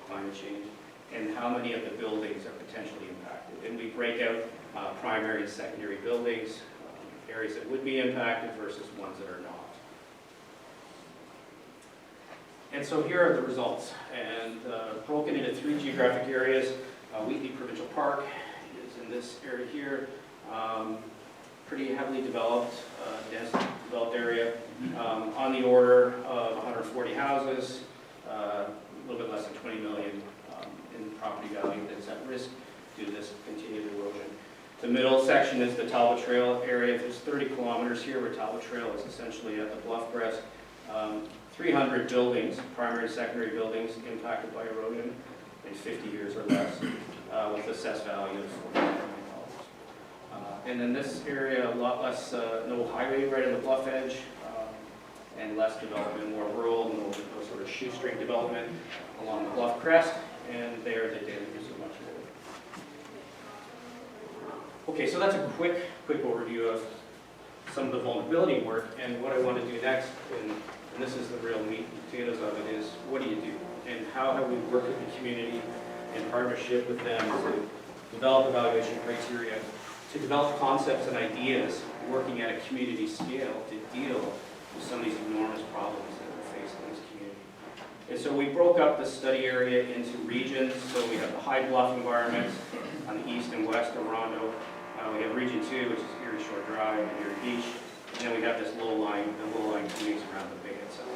climate change, and how many of the buildings are potentially impacted. And we break out primary and secondary buildings, areas that would be impacted versus ones that are not. And so here are the results, and broken into 3 geographic areas. Wheatley Provincial Park is in this area here. Pretty heavily developed, densely developed area. On the order of 140 houses, a little bit less than 20 million in property value that's at risk due to this continued erosion. The middle section is the Talbot Trail area. There's 30 kilometers here where Talbot Trail is essentially at the bluff crest. 300 buildings, primary and secondary buildings impacted by erosion in 50 years or less, with assessed value of $4 million. And then this area, a lot less, no highway right on the bluff edge, and less development, more rural, no sort of shoestring development along the bluff crest, and there the damages are much lower. Okay, so that's a quick overview of some of the vulnerability work, and what I want to do next, and this is the real meat and potatoes of it, is what do you do? And how have we worked with the community in partnership with them to develop evaluation criteria, to develop concepts and ideas working at a community scale to deal with some of these enormous problems that we're facing in this community. And so we broke up the study area into regions. So we have the high bluff environments on the east and west of Rondo. We have region 2, which is Erie Shore Drive and Erie Beach. And then we have this low-lying communities around the Bay itself.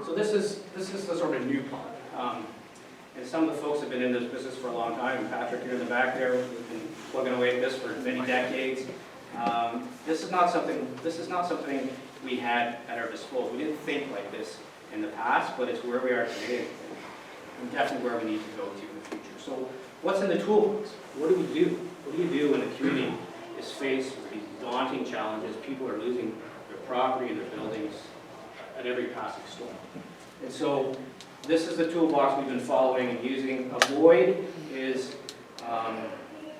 So this is the sort of new part. And some of the folks have been in this business for a long time. Patrick here in the back there, we've been plugging away at this for many decades. This is not something we had at our disposal. We didn't think like this in the past, but it's where we are today, and definitely where we need to go to in the future. So what's in the toolbox? What do we do? What do you do when the community is faced with these daunting challenges? People are losing their property and their buildings at every passing storm. And so this is the toolbox we've been following and using. Avoid is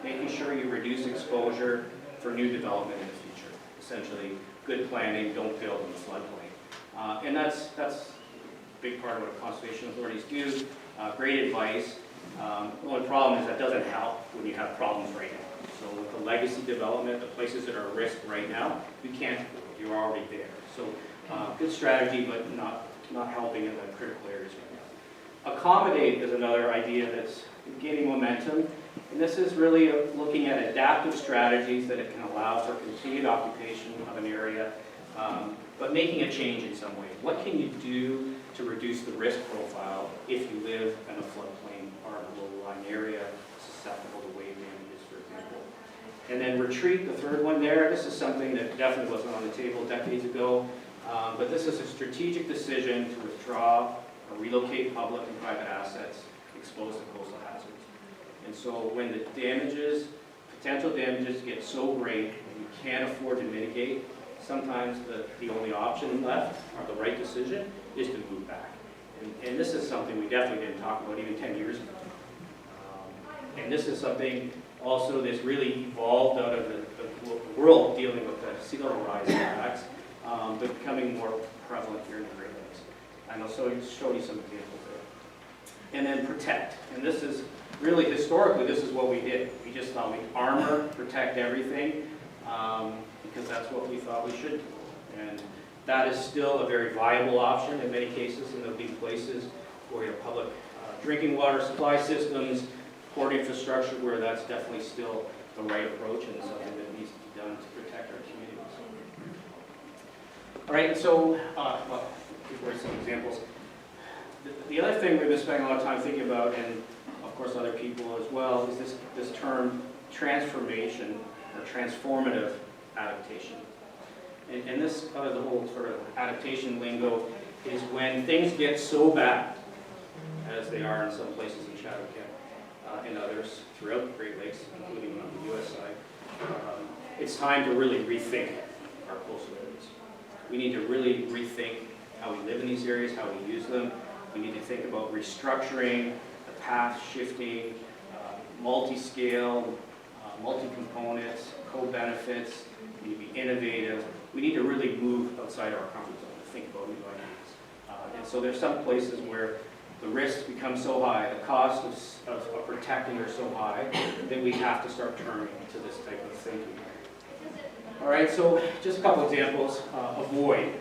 making sure you reduce exposure for new development in the future. Essentially, good planning, don't build in the floodplain. And that's a big part of what conservation authorities do. Great advice. The only problem is that doesn't help when you have problems right now. So with the legacy development, the places that are at risk right now, you can't, you're already there. So good strategy, but not helping in the critical areas right now. Accommodate is another idea that's gaining momentum. And this is really looking at adaptive strategies that it can allow for continued occupation of an area, but making a change in some way. What can you do to reduce the risk profile if you live in a floodplain or a low-lying area susceptible to wave damages, for example? And then retreat, the third one there, this is something that definitely wasn't on the table decades ago, but this is a strategic decision to withdraw or relocate public and private assets exposed to coastal hazards. And so when the potential damages get so great that you can't afford to mitigate, sometimes the only option left, or the right decision, is to move back. And this is something we definitely didn't talk about even 10 years ago. And this is something also that's really evolved out of the world dealing with the sea level rise impacts, but becoming more prevalent here in the Great Lakes. And I'll show you some examples there. And then protect. And this is really, historically, this is what we did. We just thought we'd armor, protect everything, because that's what we thought we should do. And that is still a very viable option in many cases, and there'll be places where you have public drinking water supply systems, port infrastructure, where that's definitely still the right approach and something that needs to be done to protect our communities. All right, so, well, before some examples. The other thing we've been spending a lot of time thinking about, and of course other people as well, is this term transformation or transformative adaptation. And this, the whole sort of adaptation lingo, is when things get so bad, as they are in some places in Chatham and others throughout the Great Lakes, including on the U.S. side, it's time to really rethink our coastal areas. We need to really rethink how we live in these areas, how we use them. We need to think about restructuring, the path shifting, multi-scale, multi-components, co-benefits. We need to be innovative. We need to really move outside our comfort zone to think about new ideas. And so there's some places where the risks become so high, the cost of protecting are so high, that we have to start turning to this type of thinking. All right, so just a couple examples. Avoid.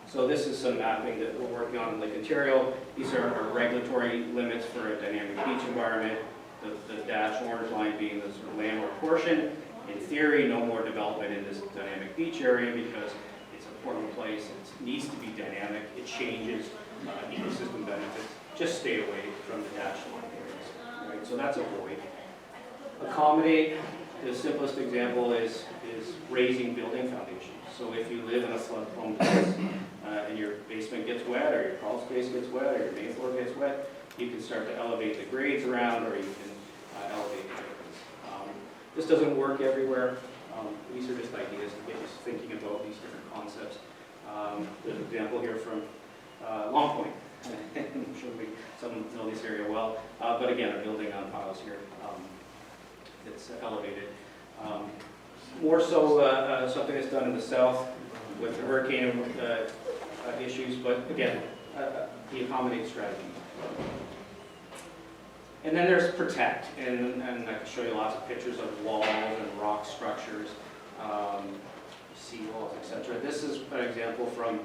So this is some mapping that we're working on in Lake Ontario. These are our regulatory limits for a dynamic beach environment. The dashed orange line being the sort of landward portion. In theory, no more development in this dynamic beach area because it's a portable place. It needs to be dynamic. It changes ecosystem benefits. Just stay away from the dashed line areas. Right? So that's avoid. Accommodate. The simplest example is raising building foundations. So if you live in a flood-prone place and your basement gets wet, or your crawl space gets wet, or your main floor gets wet, you can start to elevate the grades around, or you can elevate the buildings. This doesn't work everywhere. These are just ideas to get us thinking about these different concepts. There's an example here from Long Point. I'm sure some know this area well. But again, a building on piles here. It's elevated. More so something that's done in the south with the hurricane issues, but again, the accommodate strategy. And then there's protect, and I can show you lots of pictures of walls and rock structures, sea walls, etc. This is an example from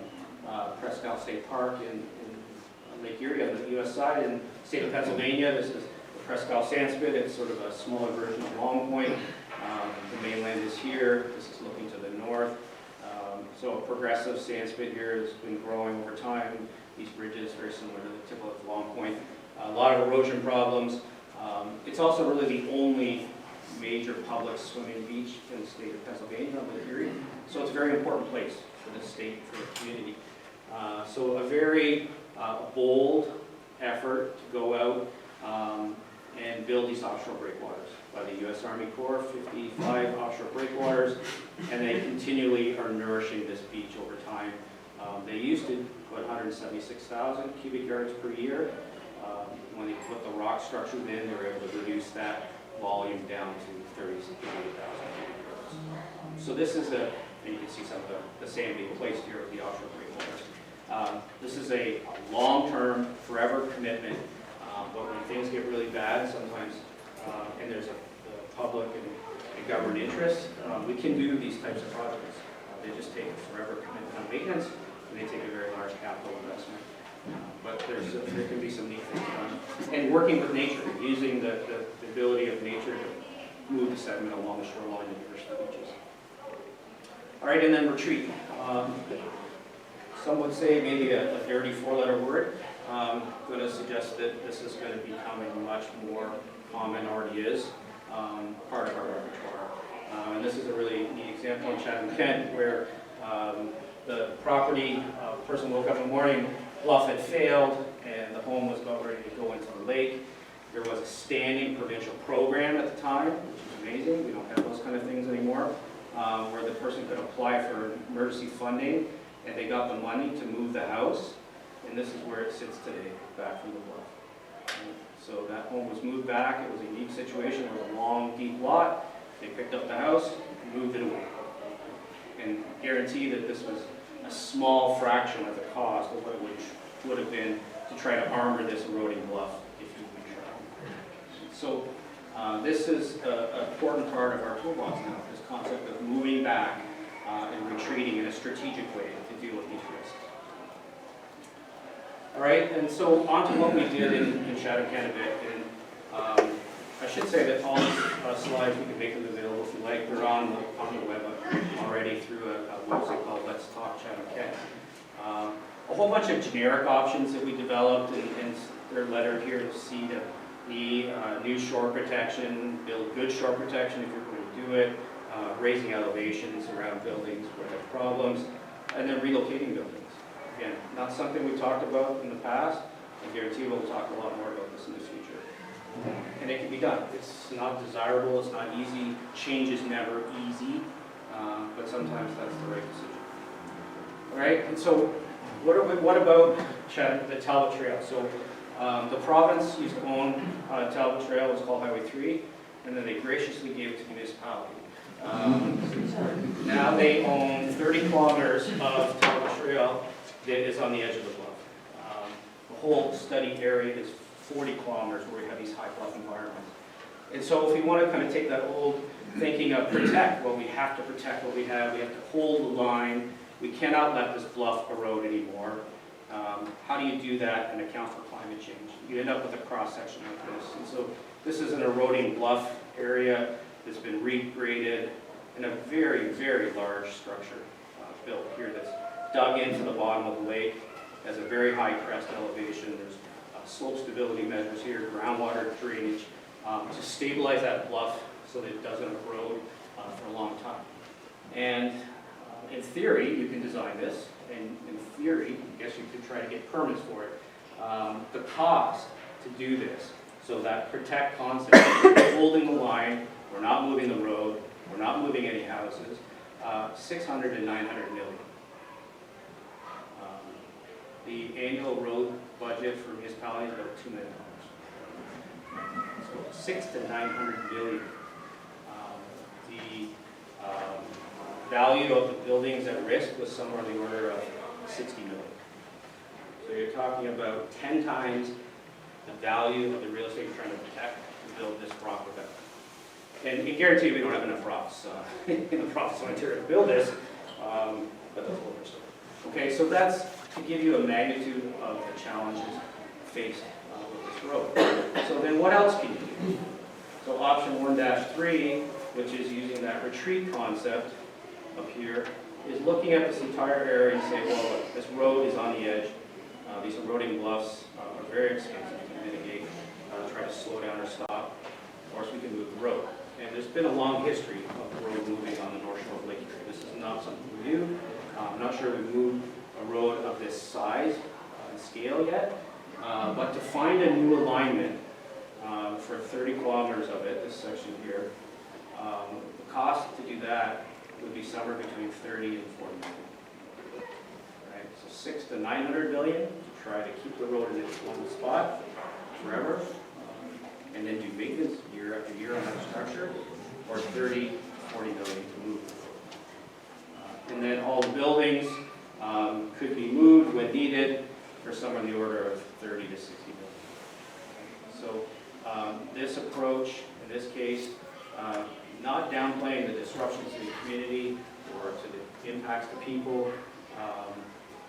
Presque State Park in Lake Erie on the U.S. side. In the state of Pennsylvania, this is the Presque Sandspit. It's sort of a smaller version of Long Point. The mainland is here. This is looking to the north. So a progressive sandspit here has been growing over time. These bridges, very similar to the tip of Long Point. A lot of erosion problems. It's also really the only major public swimming beach in the state of Pennsylvania on Lake Erie. So it's a very important place for the state, for the community. So a very bold effort to go out and build these offshore breakwaters by the U.S. Army Corps, 55 offshore breakwaters, and they continually are nourishing this beach over time. They used to put 176,000 cubic yards per year. When they put the rock structures in, they were able to reduce that volume down to 38,000 cubic yards. So this is and you can see some of the sand being placed here with the offshore breakwaters. This is a long-term, forever commitment, but when things get really bad, sometimes, and there's a public and government interest, we can do these types of projects. They just take a forever commitment on maintenance, and they take a very large capital investment. But there can be some neat things done. And working with nature, using the ability of nature to move the sediment along the shoreline and nourish the beaches. All right, and then retreat. Some would say maybe a dirty four-letter word. I'm going to suggest that this is going to become a much more common, already is, part of our repertoire. And this is a really neat example in Chatham, Kent, where the property person woke up in the morning, bluff had failed, and the home was about ready to go into the lake. There was a standing provincial program at the time, which is amazing. We don't have those kind of things anymore, where the person could apply for emergency funding, and they got the money to move the house. and this is where it sits today, back from the bluff. So that home was moved back. It was a unique situation. It was a long, deep lot. They picked up the house, moved it away, and guarantee that this was a small fraction of the cost of what it would have been to try to armor this eroding bluff if you would try. So this is an important part of our toolbox now, this concept of moving back and retreating in a strategic way to deal with these risks. All right, and so on to what we did in Chatham Canada. And I should say that all these slides, we can make them available if you like. They're on the web already through a website called Let's Talk Chatham Kent. A whole bunch of generic options that we developed, and they're lettered here to C to E, new shore protection, build good shore protection if you're going to do it, raising elevations around buildings where there are problems, and then relocating buildings. Again, not something we talked about in the past. I guarantee we'll talk a lot more about this in the future. And it can be done. It's not desirable, it's not easy. Change is never easy, but sometimes that's the right decision. All right, and so what about the Talbot Trail? So the province used to own Talbot Trail, it was called Highway 3, and then they graciously gave it to the municipality. Now they own 30 kilometers of Talbot Trail that is on the edge of the bluff. The whole study area is 40 kilometers where we have these high bluff environments. And so if we want to kind of take that old thinking of protect, well, we have to protect what we have to hold the line, we cannot let this bluff erode anymore. How do you do that and account for climate change? You end up with a cross-section like this. And so this is an eroding bluff area that's been regraded in a very, very large structure built here that's dug into the bottom of the lake, has a very high crest elevation. There's slope stability measures here, groundwater drainage, to stabilize that bluff so that it doesn't erode for a long time. And in theory, you can design this, and in theory, I guess you could try to get permits for it. The cost to do this, so that protect concept, we're holding the line, we're not moving the road, we're not moving any houses, 600 to 900 million. The annual road budget for municipalities is about $2 million. So 600 to 900 million. The value of the buildings at risk was somewhere in the order of 60 million. So you're talking about 10 times the value of the real estate you're trying to protect to build this rock without. And I guarantee we don't have enough rocks in the province of Ontario to build this, but that's a whole other story. Okay, so that's to give you a magnitude of the challenges faced with this road. So then what else can you do? So option 1-3, which is using that retreat concept up here, is looking at this entire area and saying, well, look, this road is on the edge. These eroding bluffs are very expensive to mitigate, try to slow down or stop. Of course, we can move the road. And there's been a long history of the road moving on the North Shore of Lake Erie. This is not something new. I'm not sure we've moved a road of this size and scale yet, but to find a new alignment for 30 kilometers of it, this section here, the cost to do that would be somewhere between 30 and 40 million. Right? So 600 to 900 million to try to keep the road in its one spot forever, and then do maintenance year after year on that structure, or 30, 40 million to move. And then all the buildings could be moved when needed for somewhere in the order of 30 to 60 million. So this approach, in this case, not downplaying the disruptions to the community or to the impacts to people,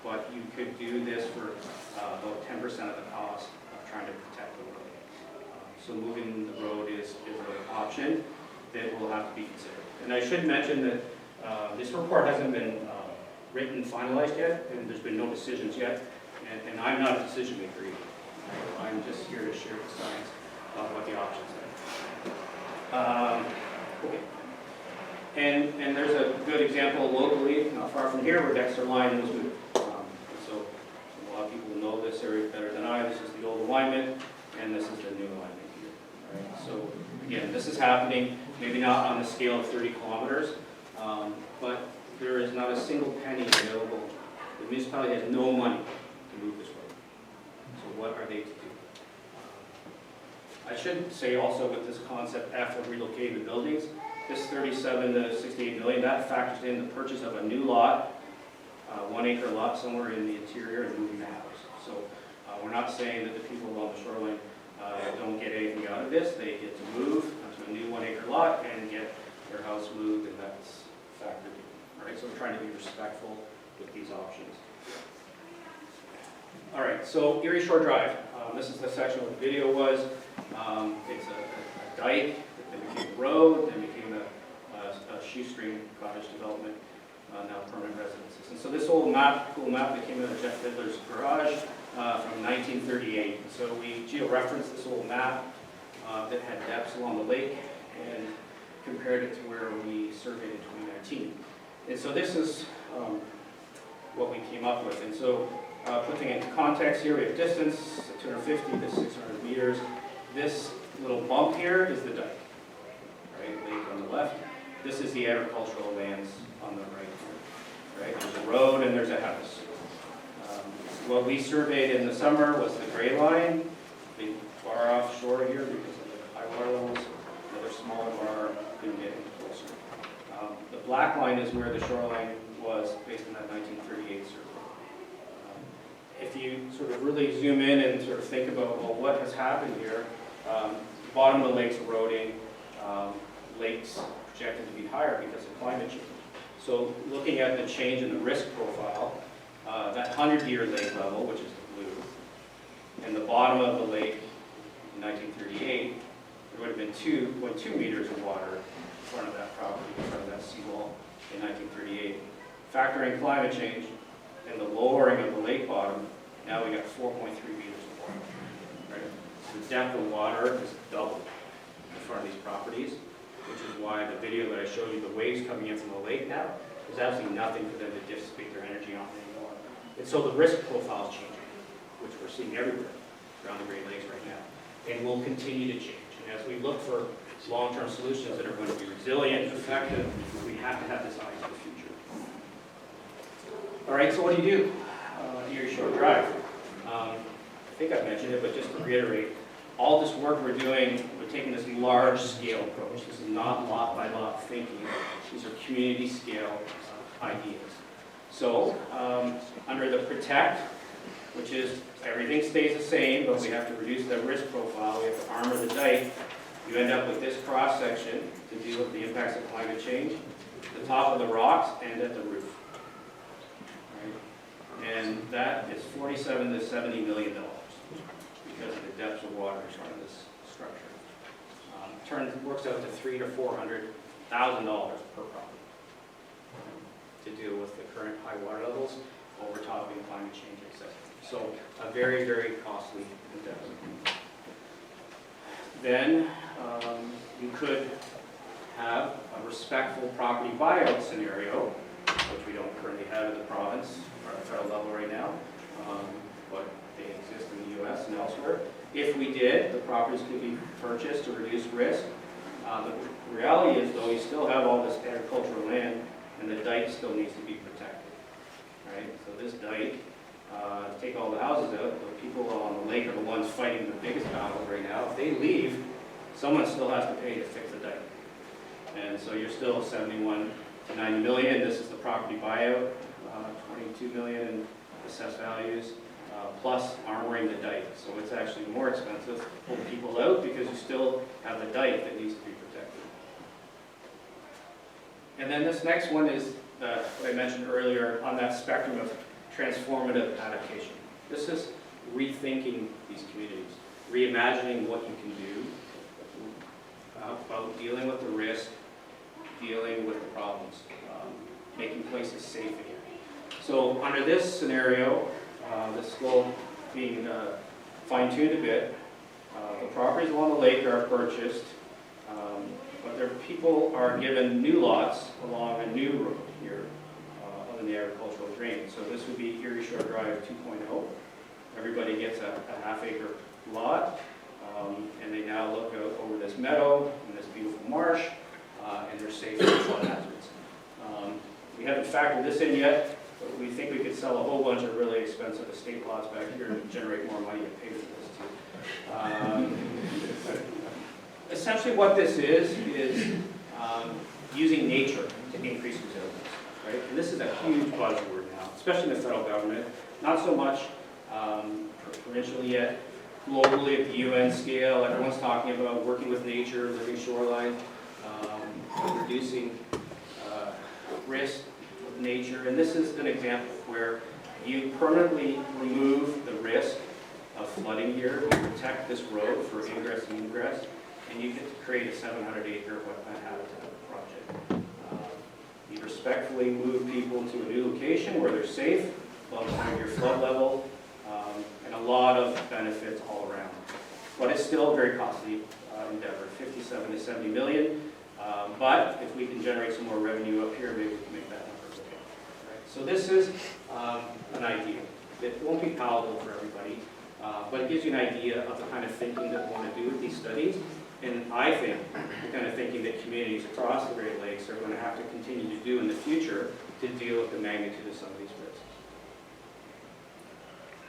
but you could do this for about 10% of the cost of trying to protect the road. So moving the road is an option that will have to be considered. And I should mention that this report hasn't been written, finalized yet, and there's been no decisions yet, and I'm not a decision maker either. I'm just here to share the science of what the options are. Okay. And there's a good example locally, not far from here, where Dexter Line was moved. So a lot of people know this area better than I. This is the old alignment, and this is the new alignment here. Right? So again, this is happening, maybe not on the scale of 30 kilometers, but there is not a single penny available. The municipality has no money to move this road. So what are they to do? I should say also with this concept F of relocating the buildings, this 37 to 68 million, that factors in the purchase of a new lot, 1 acre lot somewhere in the interior and moving the house. So we're not saying that the people along the shoreline don't get anything out of this. They get to move onto a new 1 acre lot and get their house moved, and that's factored in. All right, so we're trying to be respectful with these options. All right, so Erie Shore Drive. This is the section where the video was. It's a dike, then became a road, then became a shoestring cottage development, now permanent residences. And so this old map, cool map that came out of Jeff Fiddler's garage from 1938. So we geo-referenced this old map that had depths along the lake and compared it to where we surveyed in 2019. And so this is what we came up with. And so putting it into context here, we have distance, 250 to 600 meters. This little bump here is the dike, right? Lake on the left. This is the agricultural lands on the right, right? There's a road and there's a house. What we surveyed in the summer was the gray line, the far offshore here because of the high water levels. Another smaller bar couldn't get any closer. The black line is where the shoreline was based on that 1938 survey. If you sort of really zoom in and sort of think about, well, what has happened here, the bottom of the lake's eroding, lakes projected to be higher because of climate change. So looking at the change in the risk profile, that 100-year lake level, which is the blue, and the bottom of the lake in 1938, there would have been 2.2 meters of water in front of that property, in front of that seawall in 1938. Factoring climate change and the lowering of the lake bottom, now we got 4.3 meters of water. Right? So the depth of water is doubled in front of these properties, which is why the video that I showed you, the waves coming in from the lake now, there's absolutely nothing for them to dissipate their energy on anymore. And so the risk profile is changing, which we're seeing everywhere around the Great Lakes right now, and will continue to change. And as we look for long-term solutions that are going to be resilient and effective, we have to have this eye to the future. All right, so what do you do? Erie Shore Drive. I think I've mentioned it, but just to reiterate, all this work we're doing, we're taking this large-scale approach. This is not lot-by-lot thinking. These are community-scale ideas. So, under the protect, which is everything stays the same, but we have to reduce the risk profile, we have to armor the dike, you end up with this cross-section to deal with the impacts of climate change, the top of the rocks, and at the roof. And that is $47 to $70 million because of the depths of water in front of this structure. Works out to $300,000 to $400,000 per property to deal with the current high water levels, overtopping climate change, etc. So a very, very costly endeavor. Then you could have a respectful property buyout scenario, which we don't currently have in the province or at the federal level right now, but they exist in the U.S. and elsewhere. If we did, the properties could be purchased to reduce risk. The reality is, though, you still have all this agricultural land, and the dike still needs to be protected. Right? So this dike, take all the houses out, the people on the lake are the ones fighting the biggest battle right now. If they leave, someone still has to pay to fix the dike. And so you're still 71 to 90 million. This is the property buyout, 22 million in assessed values, plus armoring the dike. So it's actually more expensive to pull people out because you still have the dike that needs to be protected. And then this next one is what I mentioned earlier on that spectrum of transformative adaptation. This is rethinking these communities, reimagining what you can do about dealing with the risk, dealing with the problems, making places safe again. So under this scenario, this goal being fine-tuned a bit, the properties along the lake are purchased, but their people are given new lots along a new road here on the agricultural drain. So this would be Erie Shore Drive 2.0. Everybody gets a half-acre lot, and they now look out over this meadow and this beautiful marsh, and they're safe from flood hazards. We haven't factored this in yet, But we think we could sell a whole bunch of really expensive estate lots back here and generate more money and pay for this too. Essentially what this is using nature to increase resilience, right? And this is a huge buzzword now, especially in the federal government. Not so much provincially yet. Globally at the UN scale, everyone's talking about working with nature, living shoreline, reducing risk with nature. And this is an example where you permanently remove the risk of flooding here, you protect this road for ingress and egress, and you get to create a 700-acre wetland habitat project. You respectfully move people to a new location where they're safe, above your flood level, and a lot of benefits all around. But it's still a very costly endeavor, 57 to 70 million. But if we can generate some more revenue up here, maybe we can make that number go up. Right? So this is an idea. It won't be palatable for everybody, but it gives you an idea of the kind of thinking that we want to do with these studies. And I think the kind of thinking that communities across the Great Lakes are going to have to continue to do in the future to deal with the magnitude of some of these risks.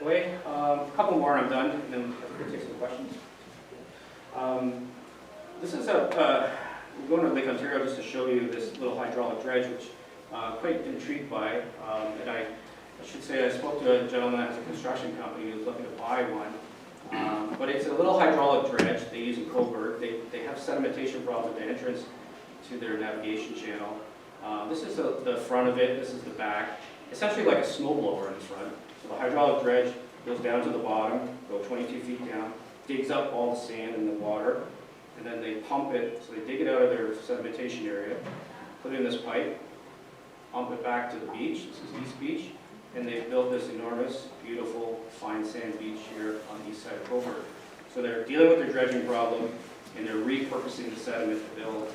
Okay, a couple more and I'm done, and then we'll take some questions. This is we're going to Lake Ontario just to show you this little hydraulic dredge, which I'm quite intrigued by. And I should say I spoke to a gentleman at a construction company who was looking to buy one. But it's a little hydraulic dredge they use in Coburg. They have sedimentation problems at the entrance to their navigation channel. This is the front of it, this is the back. Essentially like a snowblower in the front. So the hydraulic dredge goes down to the bottom, go 22 feet down, digs up all the sand in the water, and then they pump it, so they dig it out of their sedimentation area, put it in this pipe, pump it back to the beach, this is East Beach, and they've built this enormous, beautiful, fine sand beach here on the east side of Coburg. So they're dealing with their dredging problem, and they're repurposing the sediment to build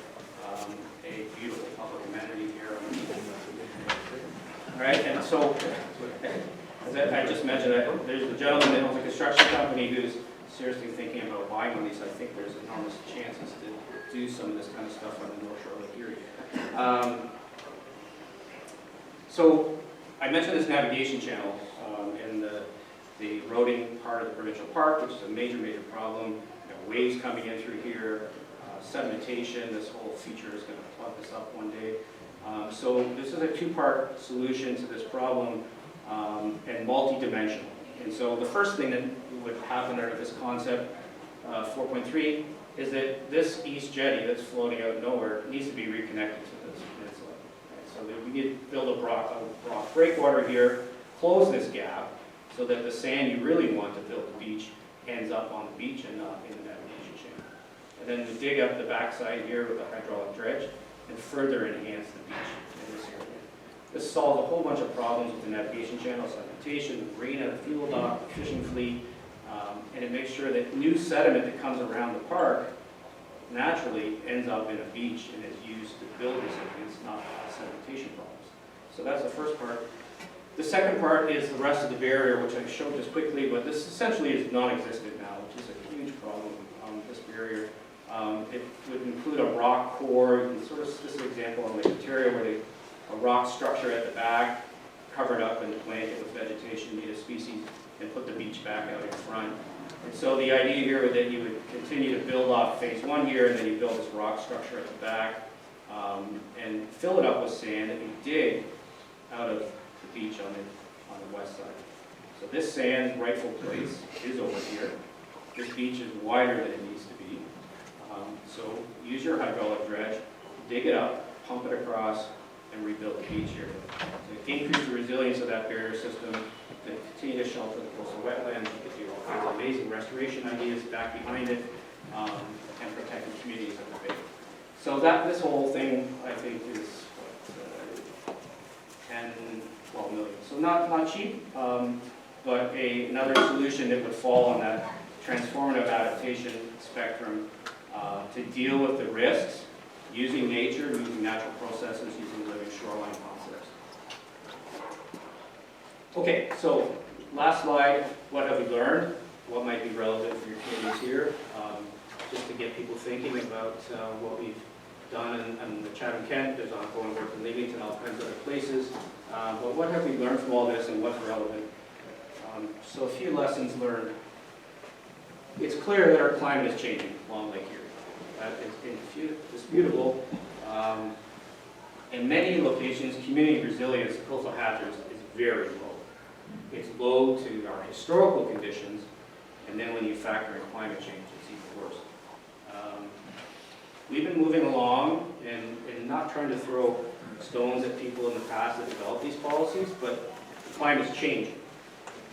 a beautiful public amenity here. All right, and so, as I just mentioned, there's a gentleman that owns a construction company who's seriously thinking about buying one of these. I think there's enormous chances to do some of this kind of stuff on the North Shore of Lake Erie. So I mentioned this navigation channel and the eroding part of the provincial park, which is a major, major problem. You know, waves coming in through here, sedimentation. This whole feature is going to plug this up one day. So this is a two-part solution to this problem and multi-dimensional. And so the first thing that would happen under this concept, 4.3, is that this east jetty that's floating out nowhere needs to be reconnected to this peninsula. Right? So that we need to build a rock breakwater here, close this gap, so that the sand you really want to build the beach ends up on the beach and not in the navigation channel. And then we dig up the backside here with a hydraulic dredge and further enhance the beach in this area. This solves a whole bunch of problems with the navigation channel, sedimentation, the marina, the fuel dock, the fishing fleet, and it makes sure that new sediment that comes around the park naturally ends up in a beach and is used to build resilience, not sedimentation problems. So that's the first part. The second part is the rest of the barrier, which I showed just quickly, but this essentially is non-existent now, which is a huge problem, this barrier. It would include a rock core. You can sort of, this is an example on Lake Ontario where a rock structure at the back, covered up in a blanket with vegetation, native species, and put the beach back out in front. And so the idea here was that you would continue to build off phase one here, and then you build this rock structure at the back, and fill it up with sand that you dig out of the beach on the west side. So this sand's rightful place is over here. This beach is wider than it needs to be. So use your hydraulic dredge, dig it up, pump it across, and rebuild the beach here. To increase the resilience of that barrier system, to continue to shelter the coastal wetlands, you could do all kinds of amazing restoration ideas back behind it, and protect the communities of the bay. So this whole thing, I think, is what, 10, 12 million. So not cheap, but another solution that would fall on that transformative adaptation spectrum to deal with the risks using nature, using natural processes, using living shoreline concepts. Okay, so last slide, what have we learned? What might be relevant for your communities here? Just to get people thinking about what we've done in the Chatham-Kent, there's ongoing work in Leamington, all kinds of other places. But what have we learned from all this and what's relevant? So a few lessons learned. It's clear that our climate is changing along Lake Erie. It's indisputable. In many locations, community resilience to coastal hazards is very low. It's low to our historical conditions, and then when you factor in climate change, it's even worse. We've been moving along and not trying to throw stones at people in the past that developed these policies, but the climate's changing.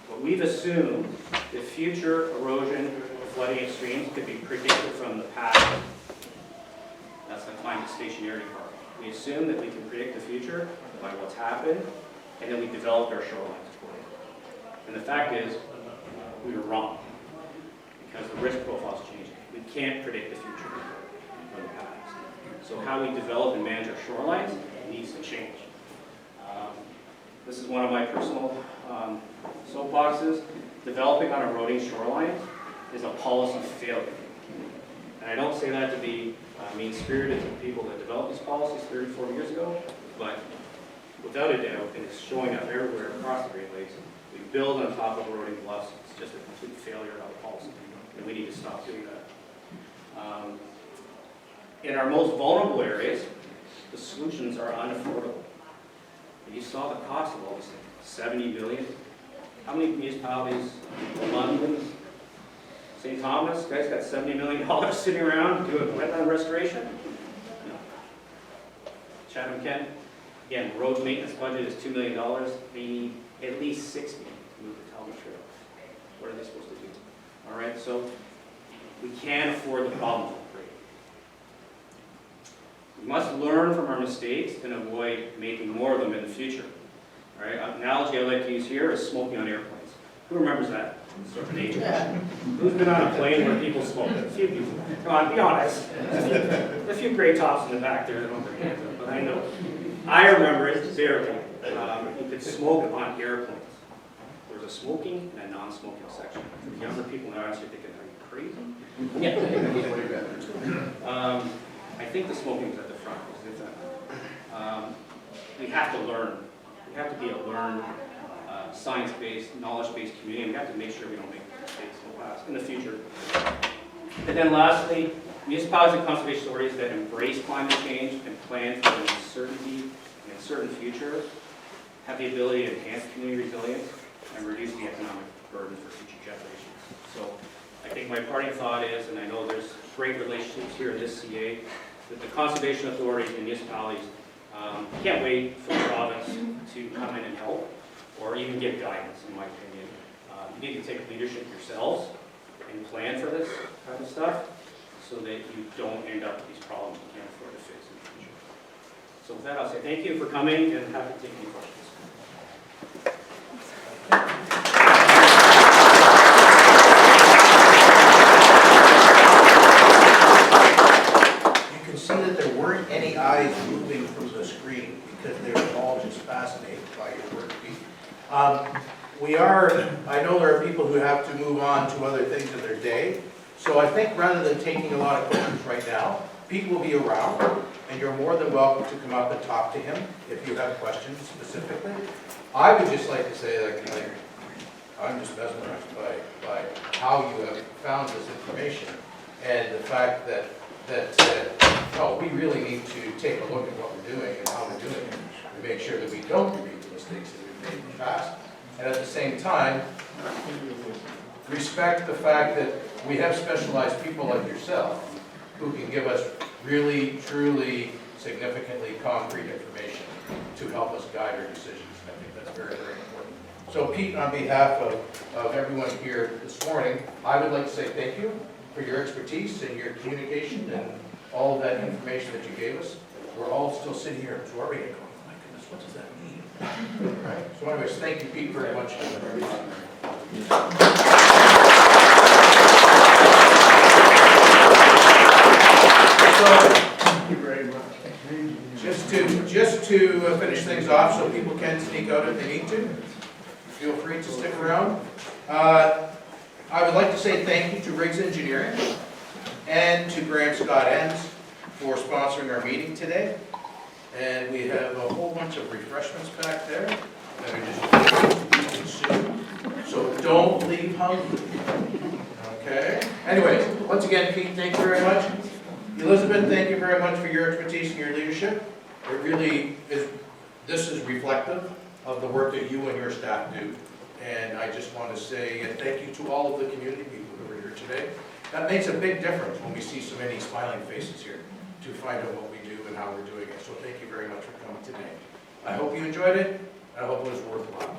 But we've assumed that future erosion or flooding extremes could be predicted from the past. That's the climate stationarity part. We assume that we can predict the future by what's happened, and then we developed our shorelines accordingly. And the fact is, we were wrong, because the risk profile is changing. We can't predict the future from the past. So how we develop and manage our shorelines needs to change. This is one of my personal soapboxes. Developing on eroding shorelines is a policy failure. And I don't say that to be mean-spirited to the people that developed these policies 30, 40 years ago, but without a doubt, and it's showing up everywhere across the Great Lakes, we build on top of eroding bluffs. It's just a complete failure of a policy, and we need to stop doing that. In our most vulnerable areas, the solutions are unaffordable. And you saw the cost of all these things, $70 million. How many municipalities, London, St. Thomas, guys got $70 million sitting around doing wetland restoration? No. Chatham-Kent, again, road maintenance budget is $2 million. They need at least 60 to move the Talbot Trail. What are they supposed to do? All right, so we can't afford the problems of great. We must learn from our mistakes and avoid making more of them in the future. All right, an analogy I like to use here is smoking on airplanes. Who remembers that? Sort of age. Who's been on a plane where people smoke? A few people. Come on, be honest. A few gray tops in the back there that don't have their hands up, but I know. I remember it barely. You could smoke on airplanes. There was a smoking and a non-smoking section. For the younger people in the audience, you're thinking, are you crazy? Yeah. I think the smoking was at the front. We have to learn. We have to be a learned, science-based, knowledge-based community, and we have to make sure we don't make mistakes in the future. And then lastly, municipalities and conservation authorities that embrace climate change and plan for uncertainty and a certain future have the ability to enhance community resilience and reduce the economic burden for future generations. So I think my parting thought is, and I know there's great relationships here in this CA, that the conservation authorities and municipalities can't wait for the province to come in and help or even give guidance, in my opinion. You need to take leadership yourselves and plan for this kind of stuff so that you don't end up with these problems you can't afford to fix in the future. So with that, I'll say thank you for coming and happy to take any questions. You can see that there weren't any eyes moving from the screen because they were all just fascinated by your work, Pete. I know there are people who have to move on to other things in their day, so I think rather than taking a lot of questions right now, Pete will be around, and you're more than welcome to come up and talk to him if you have questions specifically. I would just like to say, like I'm just mesmerized by how you have found this information and the fact that we really need to take a look at what we're doing and how we're doing it to make sure that we don't repeat the mistakes that we've made in the past. And at the same time, respect the fact that we have specialized people like yourself who can give us really, truly, significantly concrete information to help us guide our decisions. I think that's very, very important. So Pete, on behalf of everyone here this morning, I would like to say thank you for your expertise and your communication and all of that information that you gave us. We're all still sitting here absorbing it, going, oh my goodness, what does that mean? Right? So anyways, thank you, Pete, very much. Thank you very much. Just to finish things off so people can sneak out if they need to, feel free to stick around. I would like to say thank you to Riggs Engineering and to Graham Scott Enns for sponsoring our meeting today. And we have a whole bunch of refreshments back there that are just consumed. So don't leave hungry. Okay? Anyways, once again, Pete, thank you very much. Elizabeth, thank you very much for your expertise and your leadership. It really is, this is reflective of the work that you and your staff do. And I just want to say thank you to all of the community people who are here today. That makes a big difference when we see so many smiling faces here to find out what we do and how we're doing it. So thank you very much for coming today. I hope you enjoyed it. I hope it was worthwhile.